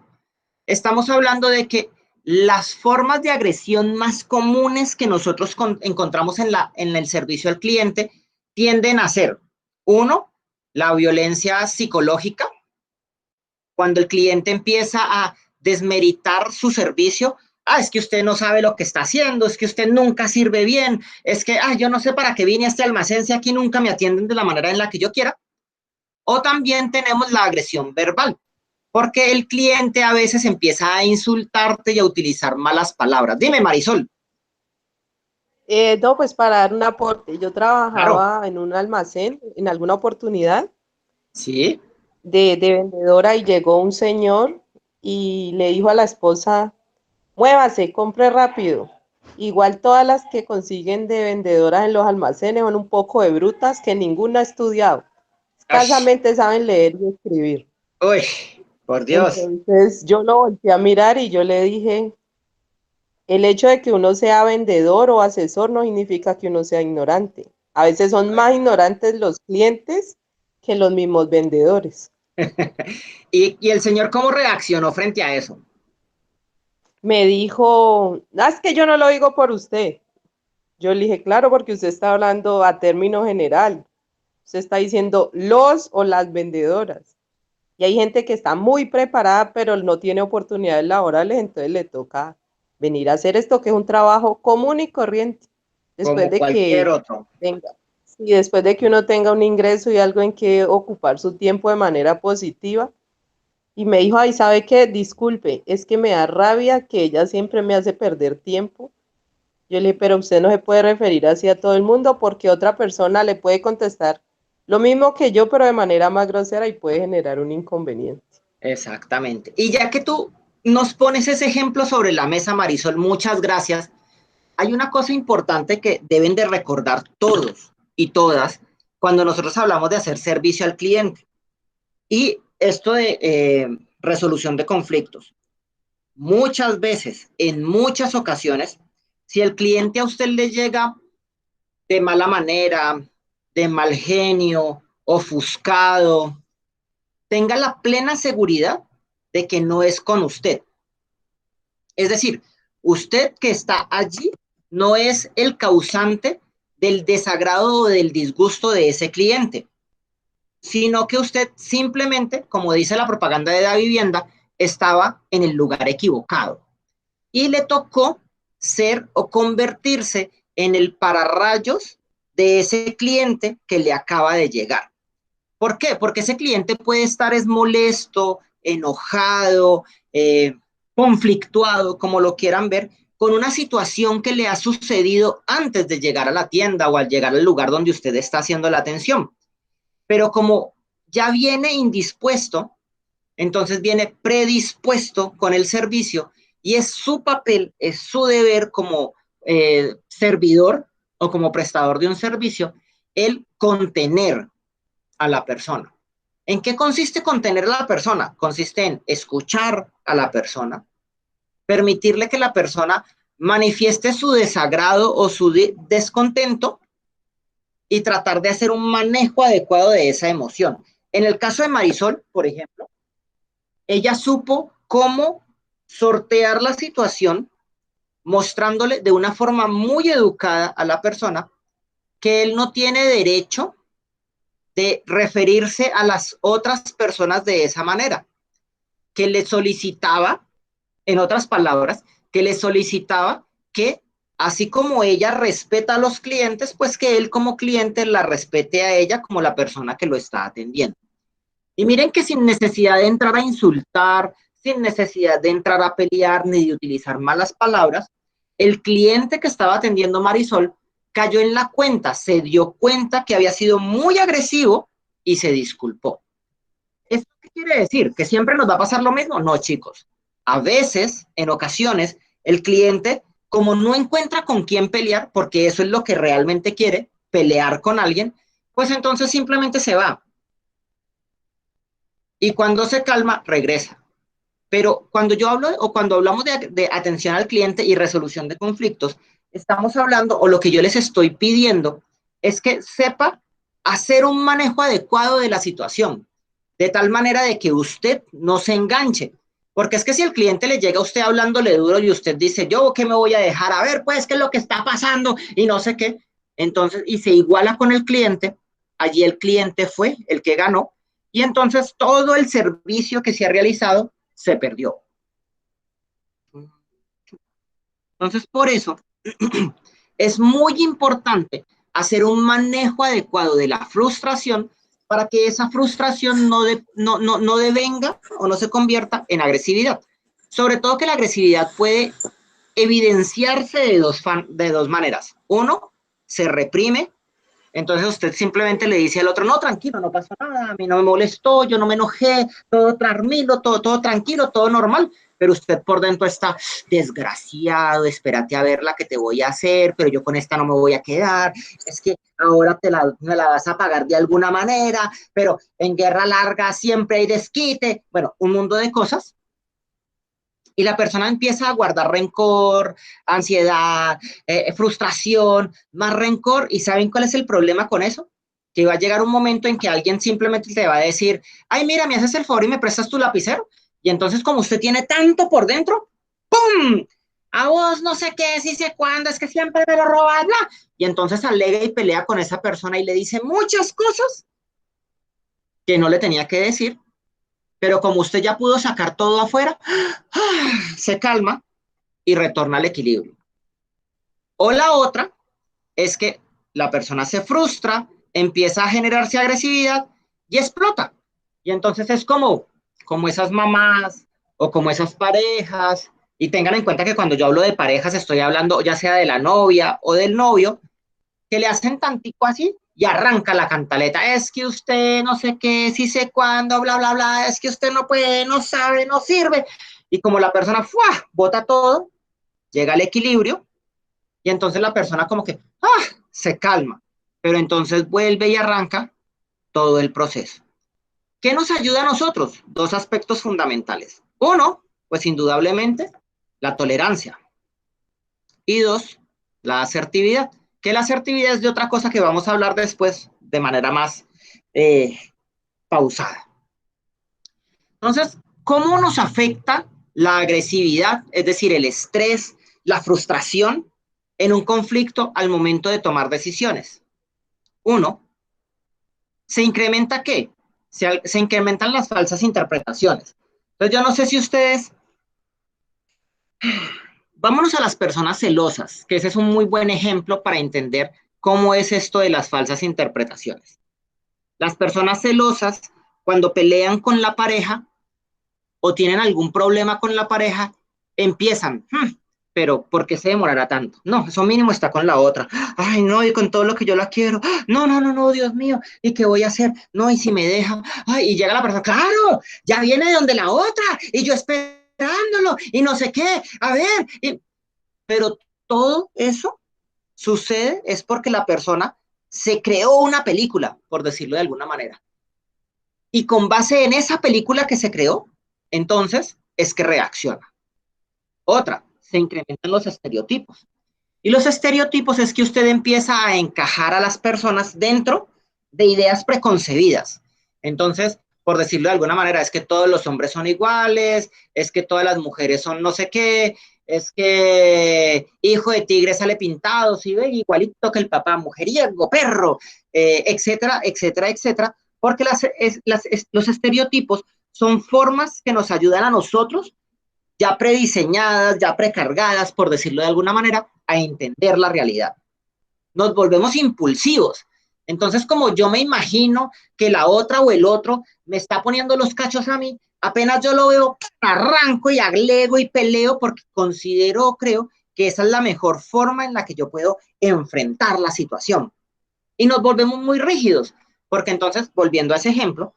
estamos hablando de que las formas de agresión más comunes que nosotros encontramos en el servicio al cliente tienden a ser, uno, la violencia psicológica, cuando el cliente empieza a desmeritar su servicio. Es que usted no sabe lo que está haciendo, es que usted nunca sirve bien, es que, yo no sé para qué vine a este almacén si aquí nunca me atienden de la manera en la que yo quiera. O también tenemos la agresión verbal, porque el cliente a veces empieza a insultarte y a utilizar malas palabras. Dime, Marisol. No, pues para dar un aporte, yo Claro. trabajaba en un almacén en alguna oportunidad Sí. de vendedora y llegó un señor y le dijo a la esposa, muévase, compre rápido. Igual todas las que consiguen de vendedoras en los almacenes son un poco de brutas que ninguna ha estudiado. Ash. Escasamente saben leer y escribir. Uy, por Dios. Entonces yo lo volteé a mirar y yo le dije, el hecho de que uno sea vendedor o asesor no significa que uno sea ignorante. A veces son más ignorantes los clientes que los mismos vendedores. ¿Y el señor cómo reaccionó frente a eso? Me dijo, es que yo no lo digo por usted. Yo le dije, claro, porque usted está hablando a término general. Usted está diciendo los o las vendedoras. Y hay gente que está muy preparada, pero no tiene oportunidades laborales, entonces le toca venir a hacer esto, que es un trabajo común y corriente. Después Como de cualquier que otro. tenga, y después de que uno tenga un ingreso y algo en que ocupar su tiempo de manera positiva. Y me dijo, ay, ¿sabe qué? Disculpe, es que me da rabia que ella siempre me hace perder tiempo. Yo le dije, pero usted no se puede referir así a todo el mundo porque otra persona le puede contestar lo mismo que yo, pero de manera más grosera y puede generar un inconveniente. Exactamente. Y ya que tú nos pones ese ejemplo sobre la mesa, Marisol, muchas gracias. Hay una cosa importante que deben de recordar todos y todas cuando nosotros hablamos de hacer servicio al cliente. Y esto de resolución de conflictos. Muchas veces, en muchas ocasiones, si el cliente a usted le llega de mala manera, de mal genio, ofuscado, tenga la plena seguridad de que no es con usted. Es decir, usted que está allí no es el causante del desagrado o del disgusto de ese cliente, sino que usted simplemente, como dice la propaganda de la vivienda, estaba en el lugar equivocado y le tocó ser o convertirse en el pararrayos de ese cliente que le acaba de llegar. ¿Por qué? Porque ese cliente puede estar molesto, enojado, conflictuado, como lo quieran ver, con una situación que le ha sucedido antes de llegar a la tienda o al llegar al lugar donde usted está haciendo la atención. Pero como ya viene indispuesto, entonces viene predispuesto con el servicio y es su papel, es su deber como servidor o como prestador de un servicio, el contener a la persona. ¿En qué consiste contener a la persona? Consiste en escuchar a la persona, permitirle que la persona manifieste su desagrado o su descontento y tratar de hacer un manejo adecuado de esa emoción. En el caso de Marisol, por ejemplo, ella supo cómo sortear la situación mostrándole de una forma muy educada a la persona que él no tiene derecho de referirse a las otras personas de esa manera, que le solicitaba, en otras palabras, que le solicitaba que, así como ella respeta a los clientes, pues que él como cliente la respete a ella como la persona que lo está atendiendo. Y miren que sin necesidad de entrar a insultar, sin necesidad de entrar a pelear ni de utilizar malas palabras, el cliente que estaba atendiendo Marisol cayó en la cuenta, se dio cuenta que había sido muy agresivo y se disculpó. ¿Esto qué quiere decir? ¿Que siempre nos va a pasar lo mismo? No, chicos. A veces, en ocasiones, el cliente, como no encuentra con quién pelear, porque eso es lo que realmente quiere, pelear con alguien, pues entonces simplemente se va. Y cuando se calma, regresa. Pero cuando yo hablo o cuando hablamos de atención al cliente y resolución de conflictos, estamos hablando, o lo que yo les estoy pidiendo, es que sepa hacer un manejo adecuado de la situación, de tal manera de que usted no se enganche. Porque es que si el cliente le llega a usted hablándole duro y usted dice, yo qué me voy a dejar, a ver, pues, qué es lo que está pasando y no sé qué, entonces, y se iguala con el cliente, allí el cliente fue el que ganó, y entonces todo el servicio que se ha realizado se perdió. Entonces, por eso es muy importante hacer un manejo adecuado de la frustración para que esa frustración no devenga o no se convierta en agresividad. Sobre todo que la agresividad puede evidenciarse de dos maneras. Uno, se reprime. Entonces usted simplemente le dice al otro, no, tranquilo, no pasó nada, a mí no me molestó, yo no me enojé, todo tranquilo, todo tranquilo, todo normal, pero usted por dentro está desgraciado, espérate a ver la que te voy a hacer, pero yo con esta no me voy a quedar, es que ahora me la vas a pagar de alguna manera, pero en guerra larga siempre hay desquite, bueno, un mundo de cosas. Y la persona empieza a guardar rencor, ansiedad, frustración, más rencor. ¿Y saben cuál es el problema con eso? Que va a llegar un momento en que alguien simplemente te va a decir, ay, mira, me haces el favor y me prestas tu lapicero. Y entonces, como usted tiene tanto por dentro, ¡pum! A vos no sé qué, sí sé cuándo, es que siempre me lo robas, bla. Y entonces alega y pelea con esa persona y le dice muchas cosas que no le tenía que decir. Pero como usted ya pudo sacar todo afuera, se calma y retorna al equilibrio. O la otra es que la persona se frustra, empieza a generarse agresividad y explota. Y entonces es como esas mamás o como esas parejas. Y tengan en cuenta que cuando yo hablo de parejas estoy hablando ya sea de la novia o del novio, que le hacen tantico así y arranca la cantaleta. Es que usted no sé qué, sí sé cuándo, bla, bla, bla, es que usted no puede, no sabe, no sirve. Y como la persona bota todo, llega al equilibrio y entonces la persona como que se calma, pero entonces vuelve y arranca todo el proceso. ¿Qué nos ayuda a nosotros? Dos aspectos fundamentales. Uno, pues indudablemente, la tolerancia. Y dos, la asertividad. Que la asertividad es de otra cosa que vamos a hablar después de manera más pausada. Entonces, ¿cómo nos afecta la agresividad, es decir, el estrés, la frustración en un conflicto al momento de tomar decisiones? Uno, ¿se incrementa qué? Se incrementan las falsas interpretaciones. Entonces, yo no sé si ustedes, vámonos a las personas celosas, que ese es un muy buen ejemplo para entender cómo es esto de las falsas interpretaciones. Las personas celosas, cuando pelean con la pareja o tienen algún problema con la pareja, empiezan, pero ¿por qué se demorará tanto? No, eso mínimo está con la otra. Ay, no, y con todo lo que yo la quiero. No, no, no, no, Dios mío, ¿y qué voy a hacer? No, y si me deja. Ay, y llega la persona, claro, ya viene de donde la otra, y yo esperándolo, y no sé qué, a ver. Pero todo eso sucede es porque la persona se creó una película, por decirlo de alguna manera. Y con base en esa película que se creó, entonces es que reacciona. Otra, se incrementan los estereotipos. Y los estereotipos es que usted empieza a encajar a las personas dentro de ideas preconcebidas. Entonces, por decirlo de alguna manera, es que todos los hombres son iguales, es que todas las mujeres son no sé qué, es que hijo de tigre sale pintado, ¿sí ve? Igualito que el papá, mujeriego, perro, etcétera, etcétera, etcétera, porque los estereotipos son formas que nos ayudan a nosotros, ya prediseñadas, ya precargadas, por decirlo de alguna manera, a entender la realidad. Nos volvemos impulsivos. Entonces, como yo me imagino que la otra o el otro me está poniendo los cachos a mí, apenas yo lo veo, arranco y agrego y peleo porque considero o creo que esa es la mejor forma en la que yo puedo enfrentar la situación. Y nos volvemos muy rígidos, porque entonces, volviendo a ese ejemplo,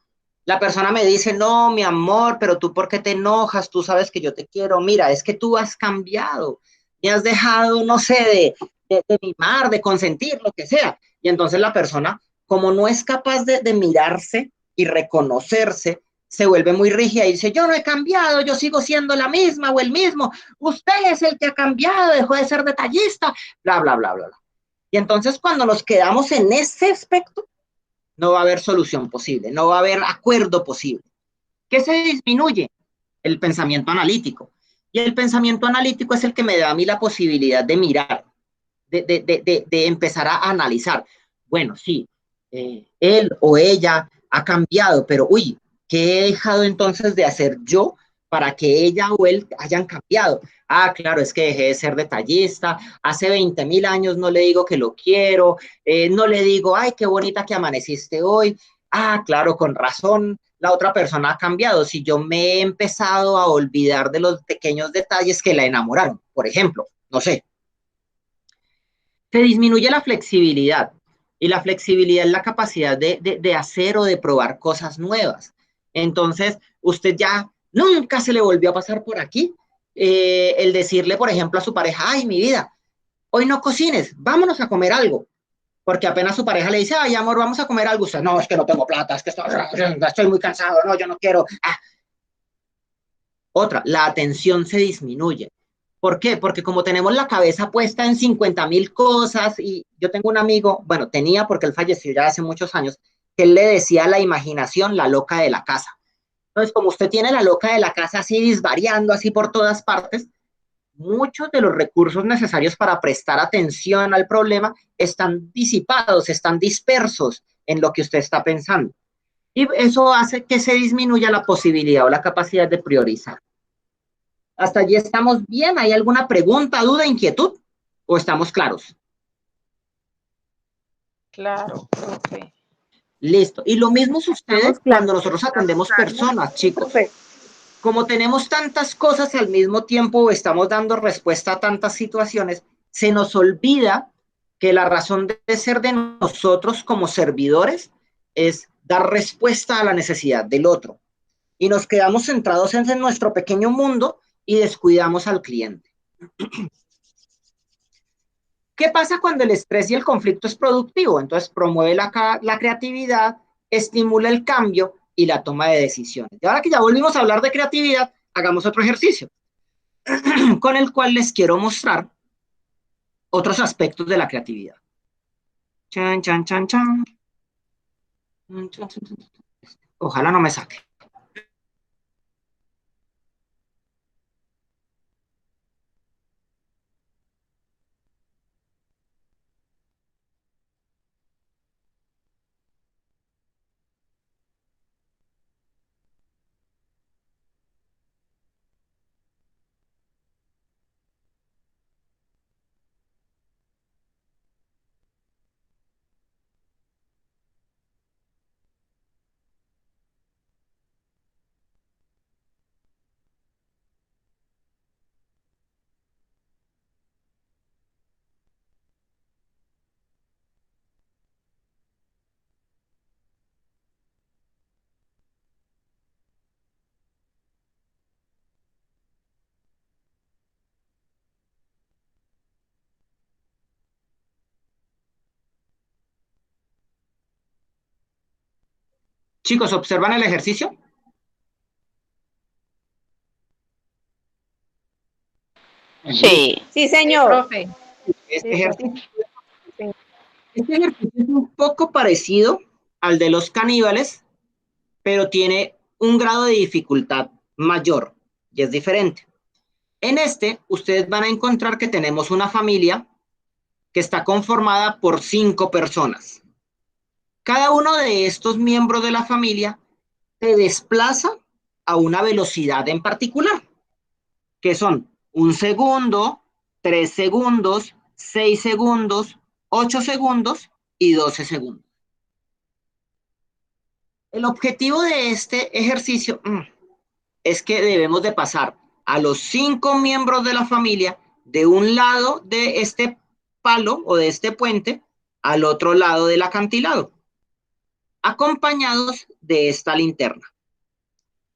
la persona me dice, no, mi amor, pero tú ¿por qué te enojas? Tú sabes que yo te quiero. Mira, es que tú has cambiado. Me has dejado, no sé, de mimar, de consentir, lo que sea. Y entonces la persona, como no es capaz de mirarse y reconocerse, se vuelve muy rígida y dice, yo no he cambiado, yo sigo siendo la misma o el mismo. Usted es el que ha cambiado, dejó de ser detallista, bla, bla, bla, bla, bla. Y entonces cuando nos quedamos en ese aspecto, no va a haber solución posible, no va a haber acuerdo posible. ¿Qué se disminuye? El pensamiento analítico. Y el pensamiento analítico es el que me da a mí la posibilidad de mirar, de empezar a analizar. Bueno, sí, él o ella ha cambiado, pero uy, ¿qué he dejado entonces de hacer yo para que ella o él hayan cambiado? Ah, claro, es que dejé de ser detallista, hace 20.000 años no le digo que lo quiero, no le digo, ay, qué bonita que amaneciste hoy. Ah, claro, con razón, la otra persona ha cambiado. Si yo me he empezado a olvidar de los pequeños detalles que la enamoraron, por ejemplo, no sé, se disminuye la flexibilidad y la flexibilidad es la capacidad de hacer o de probar cosas nuevas. Entonces, usted ya nunca se le volvió a pasar por aquí el decirle, por ejemplo, a su pareja, ay, mi vida, hoy no cocines, vámonos a comer algo. Porque apenas su pareja le dice, ay, amor, vamos a comer algo. Usted, no, es que no tengo plata, es que estoy muy cansado, no, yo no quiero. Ah. Otra, la atención se disminuye. ¿Por qué? Porque como tenemos la cabeza puesta en 50.000 cosas y yo tengo un amigo, bueno, tenía porque él falleció ya hace muchos años, que él le decía a la imaginación la loca de la casa. Entonces, como usted tiene la loca de la casa así disvariando así por todas partes, muchos de los recursos necesarios para prestar atención al problema están disipados, están dispersos en lo que usted está pensando. Y eso hace que se disminuya la posibilidad o la capacidad de priorizar. ¿Hasta allí estamos bien? ¿Hay alguna pregunta, duda, inquietud? ¿O estamos claros? Claro, profe. Listo. Y lo mismo sucede Estamos claros. cuando nosotros atendemos personas, chicos. Profe, Como tenemos tantas cosas al mismo tiempo o estamos dando respuesta a tantas situaciones, se nos olvida que la razón de ser de nosotros como servidores es dar respuesta a la necesidad del otro. Y nos quedamos centrados en nuestro pequeño mundo y descuidamos al cliente. ¿Qué pasa cuando el estrés y el conflicto es productivo? Entonces promueve la creatividad, estimula el cambio y la toma de decisiones. Y ahora que ya volvimos a hablar de creatividad, hagamos otro ejercicio con el cual les quiero mostrar otros aspectos de la creatividad. Chan, chan, chan, chan. Ojalá no me saque. Chicos, ¿observan el ejercicio? Sí. Sí, Sí, señor. profe. Este Sí, profe. ejercicio, este ejercicio es un poco parecido al de los caníbales, pero tiene un grado de dificultad mayor y es diferente. En este, ustedes van a encontrar que tenemos una familia que está conformada por 5 personas. Cada uno de estos miembros de la familia se desplaza a una velocidad en particular, que son 1 segundo, 3 segundos, 6 segundos, 8 segundos y 12 segundos. El objetivo de este ejercicio es que debemos de pasar a los 5 miembros de la familia de un lado de este palo o de este puente al otro lado del acantilado, acompañados de esta linterna.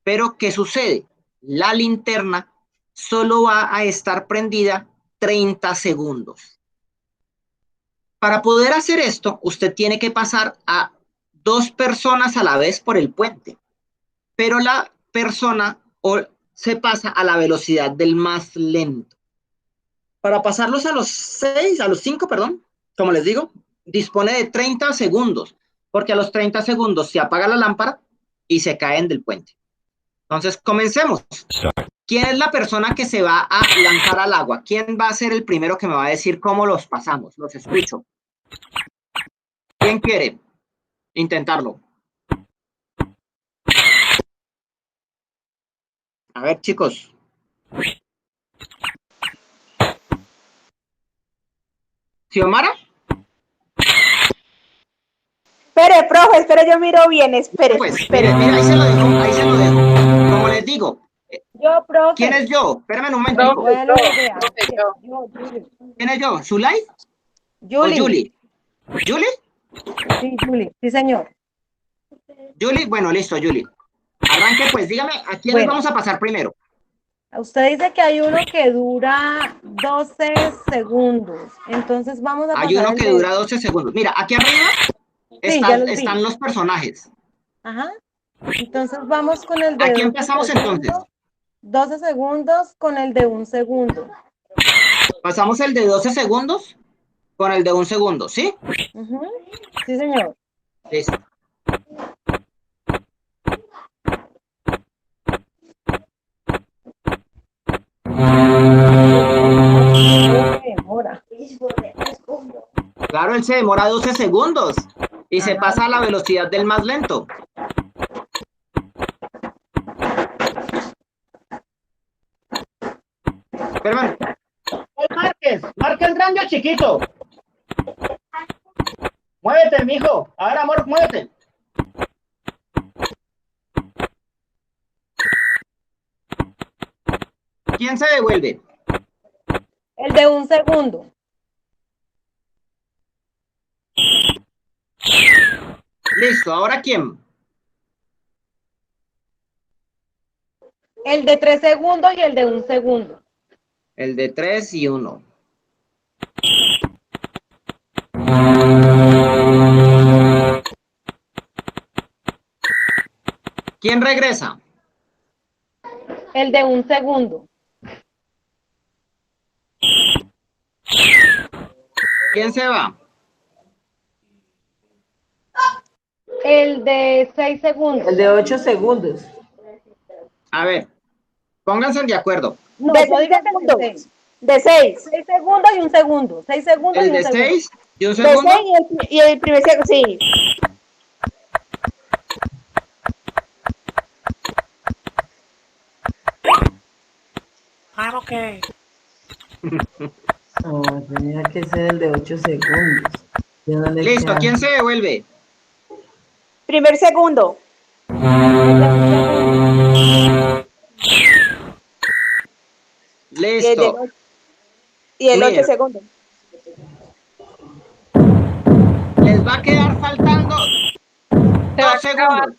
Pero, ¿qué sucede? La linterna solo va a estar prendida 30 segundos. Para poder hacer esto, usted tiene que pasar a 2 personas a la vez por el puente, pero la persona se pasa a la velocidad del más lento. Para pasarlos a los 5, como les digo, dispone de 30 segundos, porque a los 30 segundos se apaga la lámpara y se caen del puente. Entonces, comencemos. ¿Quién es la persona que se va a lanzar al agua? ¿Quién va a ser el primero que me va a decir cómo los pasamos? Los escucho. ¿Quién quiere intentarlo? A ver, chicos. ¿Xiomara? Espere, yo miro bien, espere. Pues, mira, ahí se lo dejo, ahí se lo dejo. Como les digo, Yo, profe. ¿quién es yo? Espérame un momentico. Bueno, idea. Julie. ¿Quién es yo? ¿Zulay Julie. o Julie? ¿Julie? Sí, Julie. Sí, señor. Julie, bueno, listo, Julie. Arranque, pues, dígame, ¿a quién les vamos a pasar primero? Usted dice que hay uno que dura 12 segundos. Entonces vamos a pasar Hay uno el que de... dura 12 segundos. Mira, aquí arriba Sí, ya los vi. están los personajes. Ajá. Entonces vamos con el de Aquí 12 empezamos segundos, entonces. 12 segundos con el de 1 segundo. Pasamos el de 12 segundos con el de 1 segundo, ¿sí? Ujú. Sí, señor. Listo. Demora. Claro, él se demora 12 segundos y se pasa a la velocidad del más lento. Espérame. Márquez grande o chiquito. Muévete, mijo. A ver, amor, muévete. ¿Quién se devuelve? El de 1 segundo. Listo, ¿ahora quién? El de 3 segundos y el de 1 segundo. El de 3 y 1. ¿Quién regresa? El de 1 segundo. ¿Quién se va? El de 6 segundos. El de 8 segundos. A ver, pónganse de acuerdo. No, De yo 6 digo que segundos. de 6. De 6. 6 segundos y 1 segundo. 6 segundos El y 1 de segundo. 6 y 1 De segundo. 6 y el primer segundo, sí. No, tenía que ser el de 8 segundos. Ya no le Listo, queda. ¿quién se devuelve? Primer segundo. Listo. Y el 8 Mira. segundos. Les va a quedar faltando 2 segundos.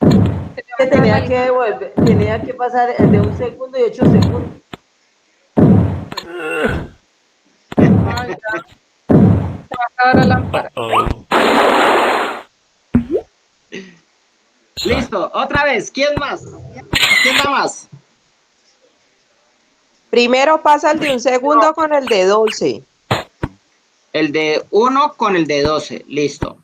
Que tenía que devolver, tenía que pasar el de 1 segundo y 8 segundos. Ay, ya. Se va a acabar la lámpara. Listo, otra vez. ¿Quién más? ¿Quién da más? Primero pasa el de 1 segundo con el de 12. El de 1 con el de 12. Listo.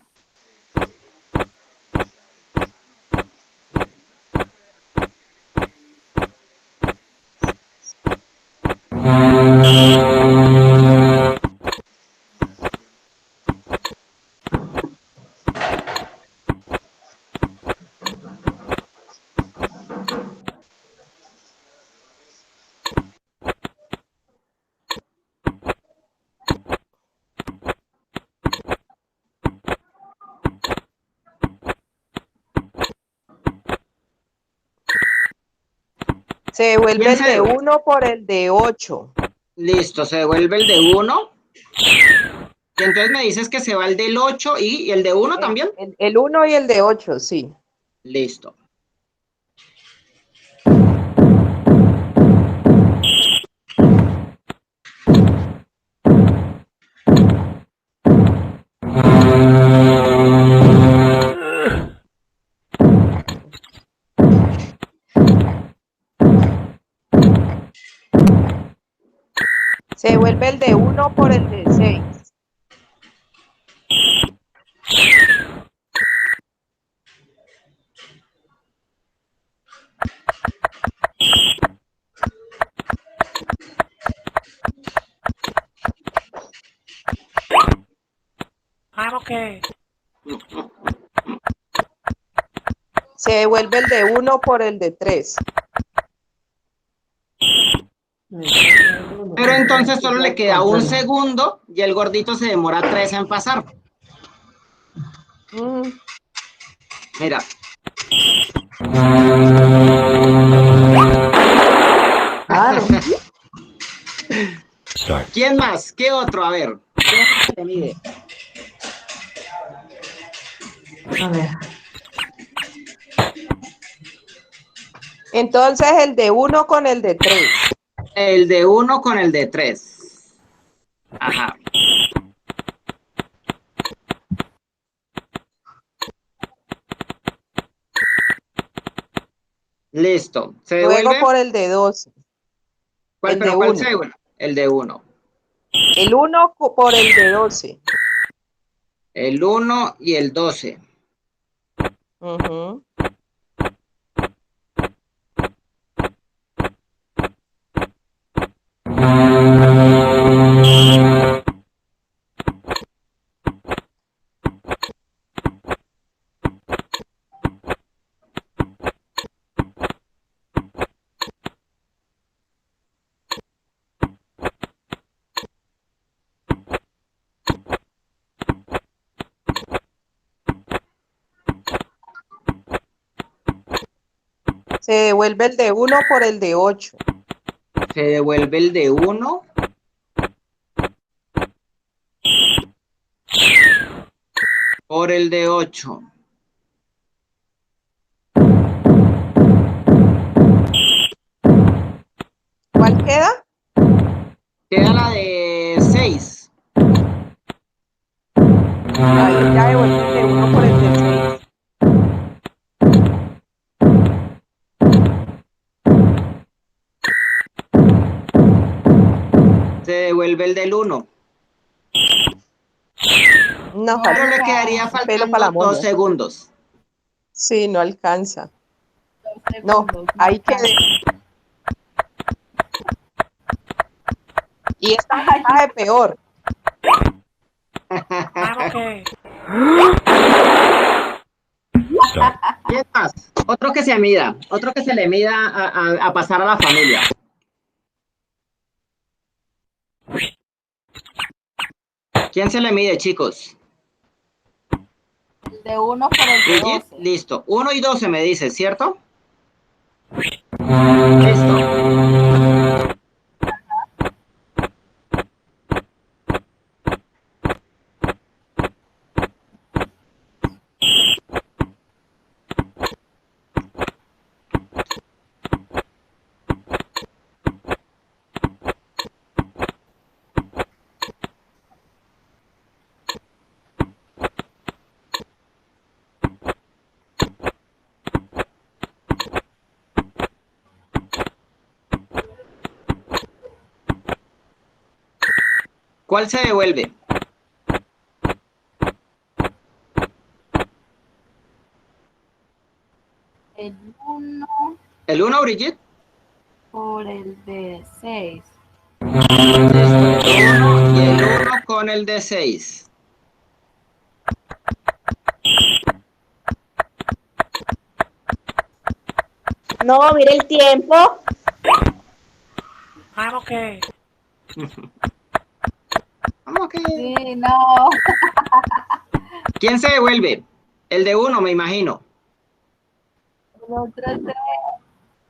Se devuelve ¿Quién el se de devuelve? 1 por el de 8. Listo, se devuelve el de 1. Y entonces me dices que se va el del 8 y el de 1 también. El 1 y el de 8, sí. Listo. Se devuelve el de 1 por el de 6. Se devuelve el de 1 por el de 3. Pero entonces solo le queda un segundo y el gordito se demora 3 en pasar. Mira. Claro. ¿Quién más? ¿Qué otro? A ver. ¿Qué otro se mide? A ver. Entonces el de 1 con el de 3. El de 1 con el de 3. Ajá. Listo. ¿Se Luego devuelve? por el de 12. ¿Cuál, El de pero cuál se 1. devuelve? El de 1. El 1 por el de 12. El 1 y el 12. Ujú. Se devuelve el de 1 por el de 8. Se devuelve el de 1 por el de 8. ¿Cuál queda? Queda la de 6. Ahí ya devuelve el de 1 por el de 6. Se devuelve el del 1. No, Pero le quedaría un pelo para faltando la 2 moña. segundos. Sí, no alcanza. 2 No, segundos. ahí quedé. Y esta está de peor. ¿Quién más? Otro que se mida. Otro que se le mida a pasar a la familia. ¿Quién se le mide, chicos? El de 1 por el de Brigitte, 12. listo. 1 y 12 me dices, ¿cierto? Listo. ¿Cuál se devuelve? El 1 ¿El 1, Brigitte? por el de 6. Listo, el 1 y el 1 con el de 6. No, mire el tiempo. Vamos que. Sí, no. ¿Quién se devuelve? El de 1, me imagino. El otro tres.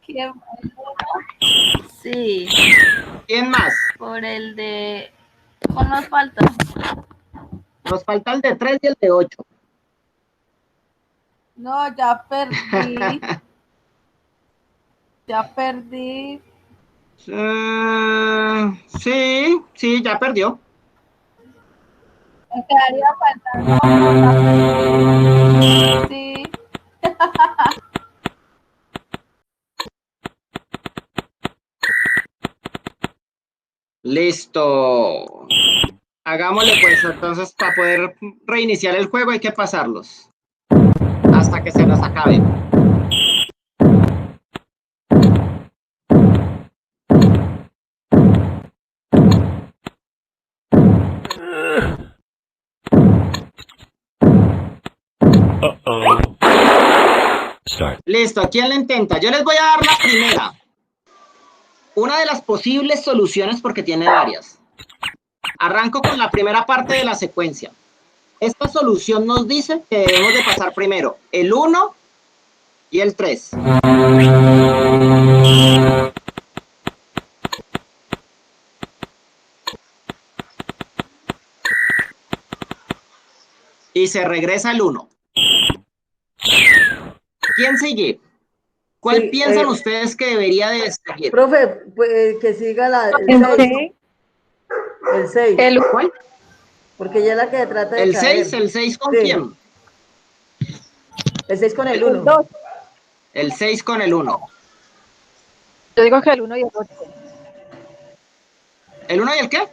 ¿Quién? El uno. Sí, ¿Quién más? por el de. ¿Cuál nos falta? Nos falta el de 3 y el de 8. No, ya perdí. Ya perdí. Sí, sí, ya perdió. Me quedaría faltando. Sí. Listo. Hagámosle pues, entonces para poder reiniciar el juego hay que pasarlos hasta que se nos acabe. Listo, ¿quién le intenta? Yo les voy a dar la primera. Una de las posibles soluciones porque tiene varias. Arranco con la primera parte de la secuencia. Esta solución nos dice que debemos de pasar primero el 1 y el 3. Y se regresa el 1. ¿Quién sigue? ¿Cuál Sí, piensan ustedes que debería de seguir? profe, pues, que siga el El 6. seis. El 6. ¿Cuál? Porque ella es la que trata de ¿El caer. 6? ¿El 6 con Sí. quién? El 6 con el El 1. 2. El 6 con el 1. Yo digo que el 1 y el 8. ¿El 1 y el qué?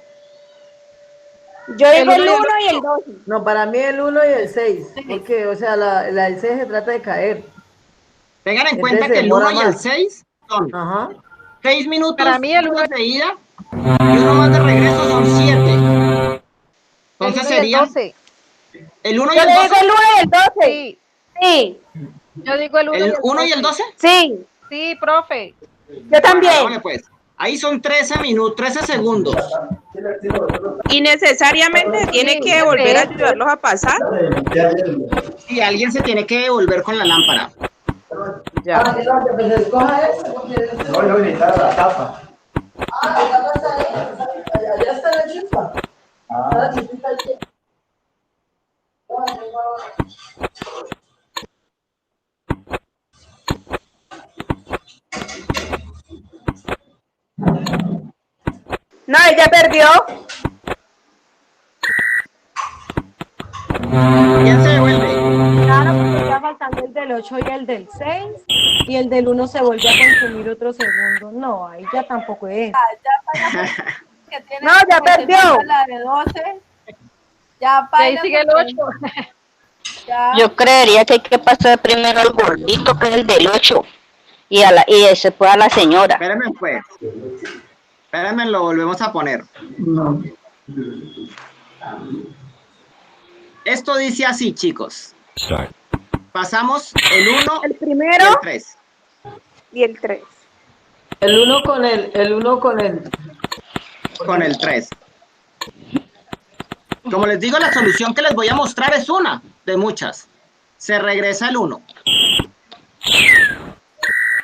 Yo digo el uno 1 y el 2. No, para mí el 1 y el 6. Porque, o sea, el 6 se trata de caer. Tengan en Entonces cuenta se que el 1 demora y el más. 6 son Ajá. 6 minutos Para mí el 1 de ida y uno más de regreso son 7. Entonces serían 12. el 1 y Yo el le 12. digo el 1 y el 12. Sí, Sí, yo digo el 1 y ¿El el 1 y el 12. 12? sí. Sí, profe. Yo Bueno, también. hagámosle pues. Ahí son 13 minutos, 13 segundos. Y necesariamente tiene que volver a ayudarlos a pasar. Y alguien se tiene que devolver con la lámpara. Ya. No, yo necesitaba la tapa. La tapa está ahí. Allá está la chispa. Está la chispita aquí. No, ella perdió. ¿Quién se devuelve? Claro, porque está faltando el del 8 y el del 6, y el del 1 se vuelve a consumir otro segundo. No, ahí ya tampoco es. No, ya perdió. La de 12. Ya Y ahí baila sigue el porque 8. ya. Yo creería que hay que pasar primero al gordito, que es el del 8, y después a la señora. Espérenme pues. Espérenme, lo volvemos a poner. No. Esto dice así, chicos. Pasamos el 1 El y primero el 3. y el 3. El 1 con el 1 con el. Con el 3. Como les digo, la solución que les voy a mostrar es una de muchas. Se regresa el 1.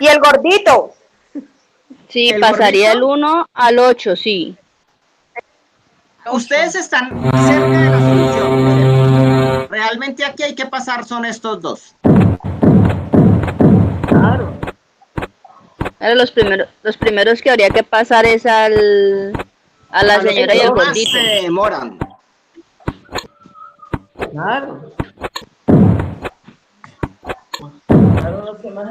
Y el gordito. Sí, ¿El pasaría gordito? el 1 al 8, sí. Ustedes están cerca de la solución. Miren, realmente aquí hay que pasar son estos dos. Claro. Ahora los primeros que habría que pasar es a la A los señora y que al más gordito. se demoran. Claro. Claro, los que más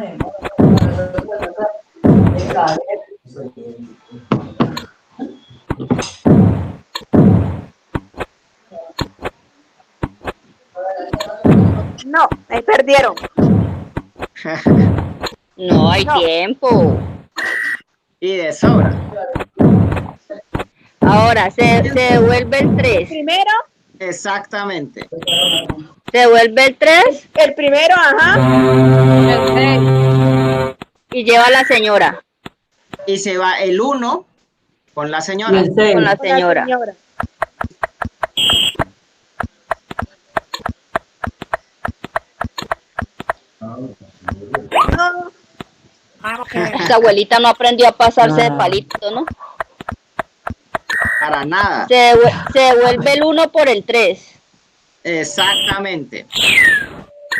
No, ahí perdieron. No hay No. tiempo. Y de sobra. Ahora se devuelve el 3. Primero, Exactamente. Se devuelve el 3 el primero, ajá. y lleva a la señora. Y se va el 1 con la Y señora. el 6. Con la Con la señora. señora. No. Esa abuelita no aprendió a pasarse de palito, ¿no? Para nada. Se devuelve el 1 por el 3. Exactamente.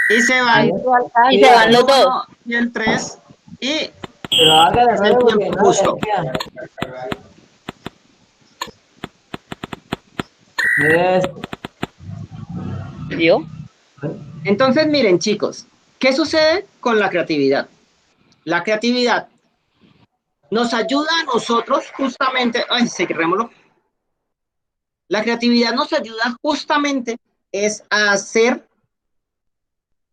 Y se van Y se van los dos. 1 y el 3 y Pero hágale es el ruego porque tiempo no justo. se queda. Eso. ¿Vio? Entonces, miren, chicos, ¿qué sucede con la creatividad? La creatividad nos ayuda a nosotros justamente, ay, cerrémoslo. La creatividad nos ayuda justamente es a hacer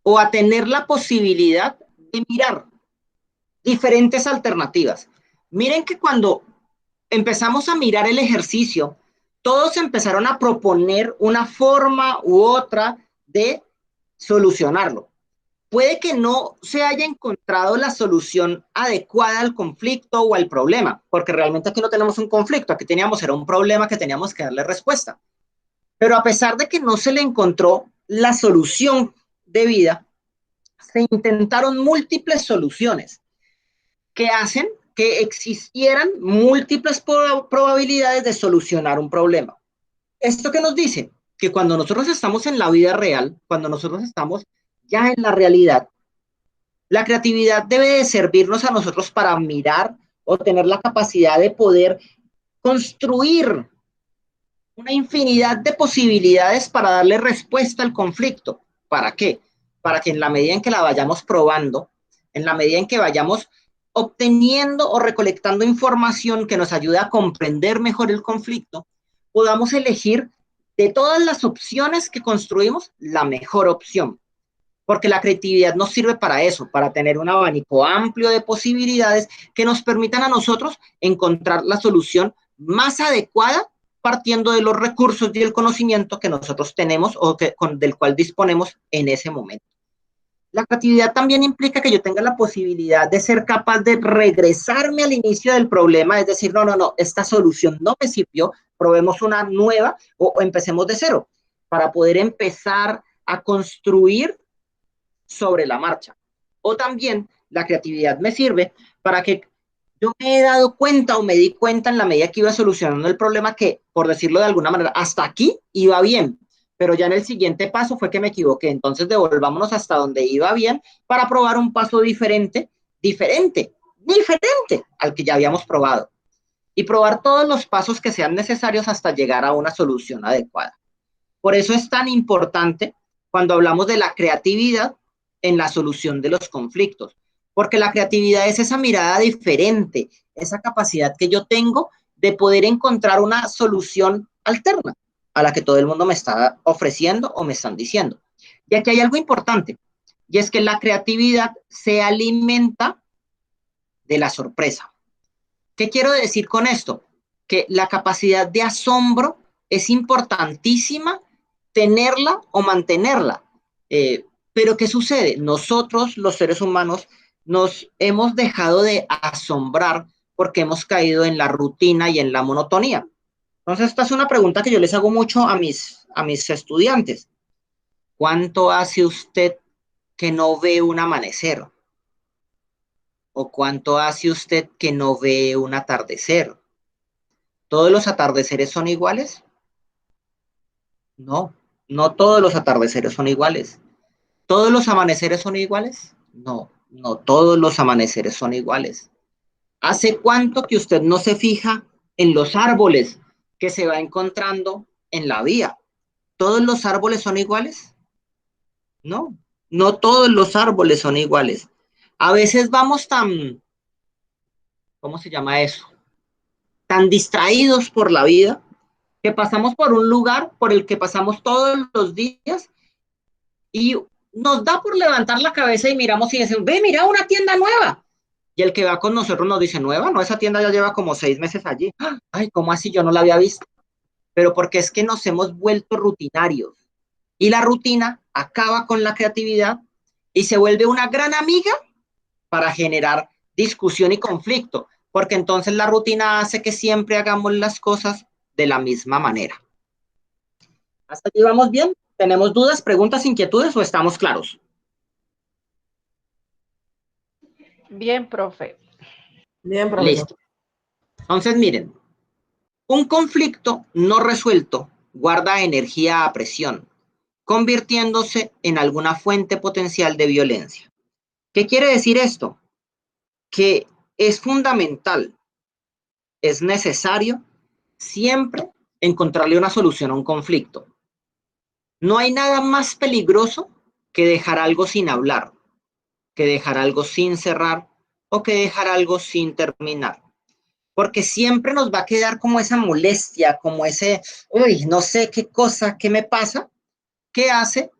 o a tener la posibilidad de mirar diferentes alternativas. Miren que cuando empezamos a mirar el ejercicio, todos empezaron a proponer una forma u otra de solucionarlo. Puede que no se haya encontrado la solución adecuada al conflicto o al problema, porque realmente aquí no tenemos un conflicto, aquí teníamos era un problema que teníamos que darle respuesta. Pero a pesar de que no se le encontró la solución debida, se intentaron múltiples soluciones que hacen que existieran múltiples probabilidades de solucionar un problema. ¿Esto qué nos dice? Que cuando nosotros estamos en la vida real, cuando nosotros estamos ya en la realidad, la creatividad debe de servirnos a nosotros para mirar o tener la capacidad de poder construir una infinidad de posibilidades para darle respuesta al conflicto. ¿Para qué? Para que en la medida en que la vayamos probando, en la medida en que vayamos obteniendo o recolectando información que nos ayude a comprender mejor el conflicto, podamos elegir de todas las opciones que construimos la mejor opción. Porque la creatividad nos sirve para eso, para tener un abanico amplio de posibilidades que nos permitan a nosotros encontrar la solución más adecuada partiendo de los recursos y el conocimiento que nosotros tenemos o del cual disponemos en ese momento. La creatividad también implica que yo tenga la posibilidad de ser capaz de regresarme al inicio del problema, es decir, no, esta solución no me sirvió, probemos una nueva o empecemos de cero para poder empezar a construir sobre la marcha. O también la creatividad me sirve para que yo me he dado cuenta o me di cuenta en la medida que iba solucionando el problema que, por decirlo de alguna manera, hasta aquí iba bien, pero ya en el siguiente paso fue que me equivoqué. Entonces devolvámonos hasta donde iba bien para probar un paso diferente al que ya habíamos probado y probar todos los pasos que sean necesarios hasta llegar a una solución adecuada. Por eso es tan importante cuando hablamos de la creatividad en la solución de los conflictos, porque la creatividad es esa mirada diferente, esa capacidad que yo tengo de poder encontrar una solución alterna a la que todo el mundo me está ofreciendo o me están diciendo. Y aquí hay algo importante, y es que la creatividad se alimenta de la sorpresa. ¿Qué quiero decir con esto? Que la capacidad de asombro es importantísima tenerla o mantenerla. Pero ¿qué sucede? Nosotros, los seres humanos, nos hemos dejado de asombrar porque hemos caído en la rutina y en la monotonía. Entonces, esta es una pregunta que yo les hago mucho a mis estudiantes. ¿Cuánto hace usted que no ve un amanecer? ¿O cuánto hace usted que no ve un atardecer? ¿Todos los atardeceres son iguales? No, no todos los atardeceres son iguales. ¿Todos los amaneceres son iguales? No, no todos los amaneceres son iguales. ¿Hace cuánto que usted no se fija en los árboles que se va encontrando en la vía? ¿Todos los árboles son iguales? No, no todos los árboles son iguales. A veces vamos tan, ¿cómo se llama eso? Tan distraídos por la vida que pasamos por un lugar por el que pasamos todos los días y nos da por levantar la cabeza y miramos y decimos, ve, mira una tienda nueva. Y el que va con nosotros nos dice, nueva, no, esa tienda ya lleva como 6 meses allí. Ay, ¿cómo así? Yo no la había visto. Pero porque es que nos hemos vuelto rutinarios. Y la rutina acaba con la creatividad y se vuelve una gran amiga para generar discusión y conflicto, porque entonces la rutina hace que siempre hagamos las cosas de la misma manera. ¿Hasta aquí vamos bien? ¿Tenemos dudas, preguntas, inquietudes o estamos claros? Bien, profe. Bien, profesor. Listo. Entonces, miren, un conflicto no resuelto guarda energía a presión, convirtiéndose en alguna fuente potencial de violencia. ¿Qué quiere decir esto? Que es fundamental, es necesario siempre encontrarle una solución a un conflicto. No hay nada más peligroso que dejar algo sin hablar, que dejar algo sin cerrar o que dejar algo sin terminar. Porque siempre nos va a quedar como esa molestia, como ese, uy, no sé qué cosa, qué me pasa, que hace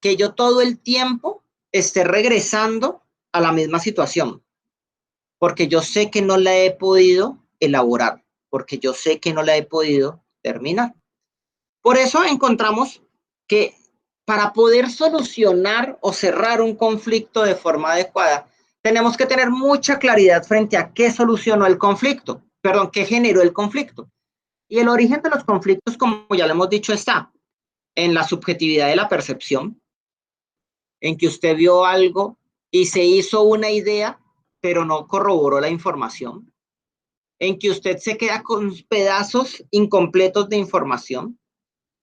que yo todo el tiempo esté regresando a la misma situación. Porque yo sé que no la he podido elaborar, porque yo sé que no la he podido terminar. Por eso encontramos que para poder solucionar o cerrar un conflicto de forma adecuada, tenemos que tener mucha claridad frente a qué solucionó el conflicto, perdón, qué generó el conflicto. Y el origen de los conflictos, como ya le hemos dicho, está en la subjetividad de la percepción, en que usted vio algo y se hizo una idea, pero no corroboró la información, en que usted se queda con pedazos incompletos de información,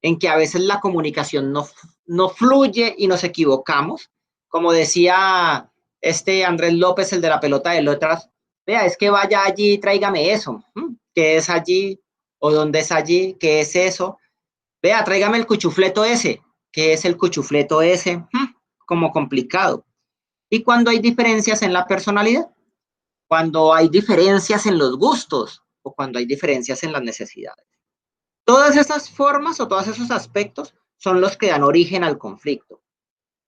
en que a veces la comunicación no fluye y nos equivocamos. Como decía Andrés López, el de la pelota de letras, vea, es que vaya allí y tráigame eso. ¿Qué es allí? ¿O dónde es allí? ¿Qué es eso? Vea, tráigame el cuchufleto ese. ¿Qué es el cuchufleto ese? Como complicado. Y cuando hay diferencias en la personalidad, cuando hay diferencias en los gustos o cuando hay diferencias en las necesidades. Todas esas formas o todos esos aspectos son los que dan origen al conflicto.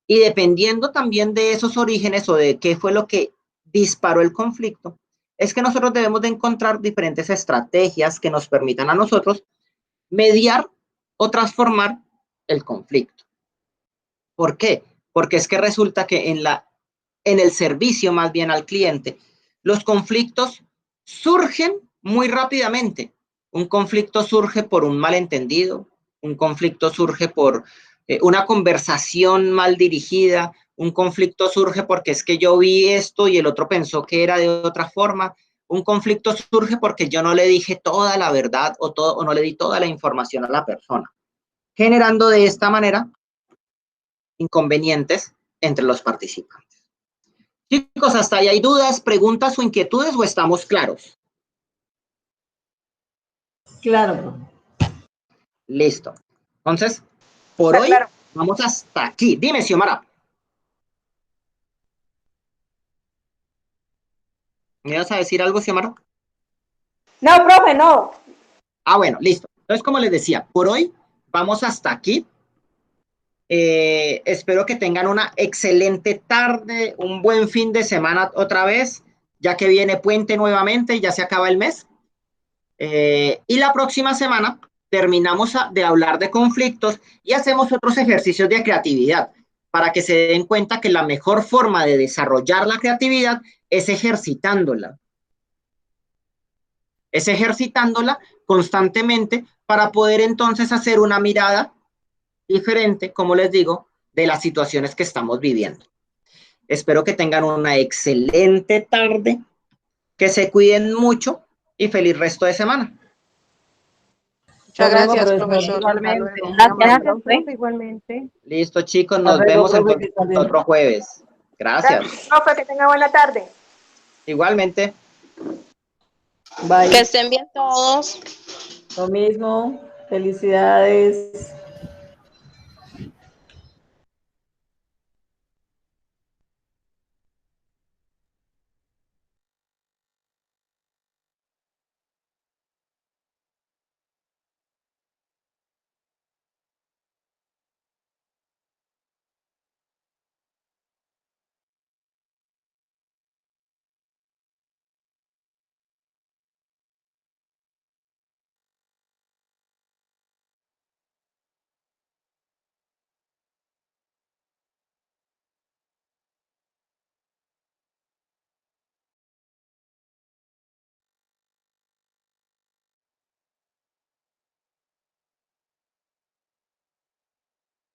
Y dependiendo también de esos orígenes o de qué fue lo que disparó el conflicto, es que nosotros debemos de encontrar diferentes estrategias que nos permitan a nosotros mediar o transformar el conflicto. ¿Por qué? Porque es que resulta que en el servicio más bien al cliente, los conflictos surgen muy rápidamente. Un conflicto surge por un malentendido, un conflicto surge por una conversación mal dirigida, un conflicto surge porque es que yo vi esto y el otro pensó que era de otra forma, un conflicto surge porque yo no le dije toda la verdad o no le di toda la información a la persona, generando de esta manera inconvenientes entre los participantes. Chicos, ¿hasta ahí hay dudas, preguntas o inquietudes o estamos claros? Claro. Listo. Entonces, por hoy vamos hasta aquí. Dime, Xiomara. ¿Me vas a decir algo, Xiomara? No, profe, no. Ah, bueno, listo. Entonces, como les decía, por hoy vamos hasta aquí. Espero que tengan una excelente tarde, un buen fin de semana otra vez, ya que viene puente nuevamente y ya se acaba el mes. Y la próxima semana terminamos de hablar de conflictos y hacemos otros ejercicios de creatividad para que se den cuenta que la mejor forma de desarrollar la creatividad es ejercitándola. Es ejercitándola constantemente para poder entonces hacer una mirada diferente, como les digo, de las situaciones que estamos viviendo. Espero que tengan una excelente tarde, que se cuiden mucho y feliz resto de semana. Muchas Hasta luego, gracias, profesor. profesor. Hasta Igualmente. luego. Gracias, Profe, igualmente. Listo, chicos, Hasta nos luego, vemos profe, entonces que estén bien. otro jueves. Gracias. Profe, que tenga buena tarde. Igualmente. que Bye. estén bien todos. Lo mismo. Felicidades.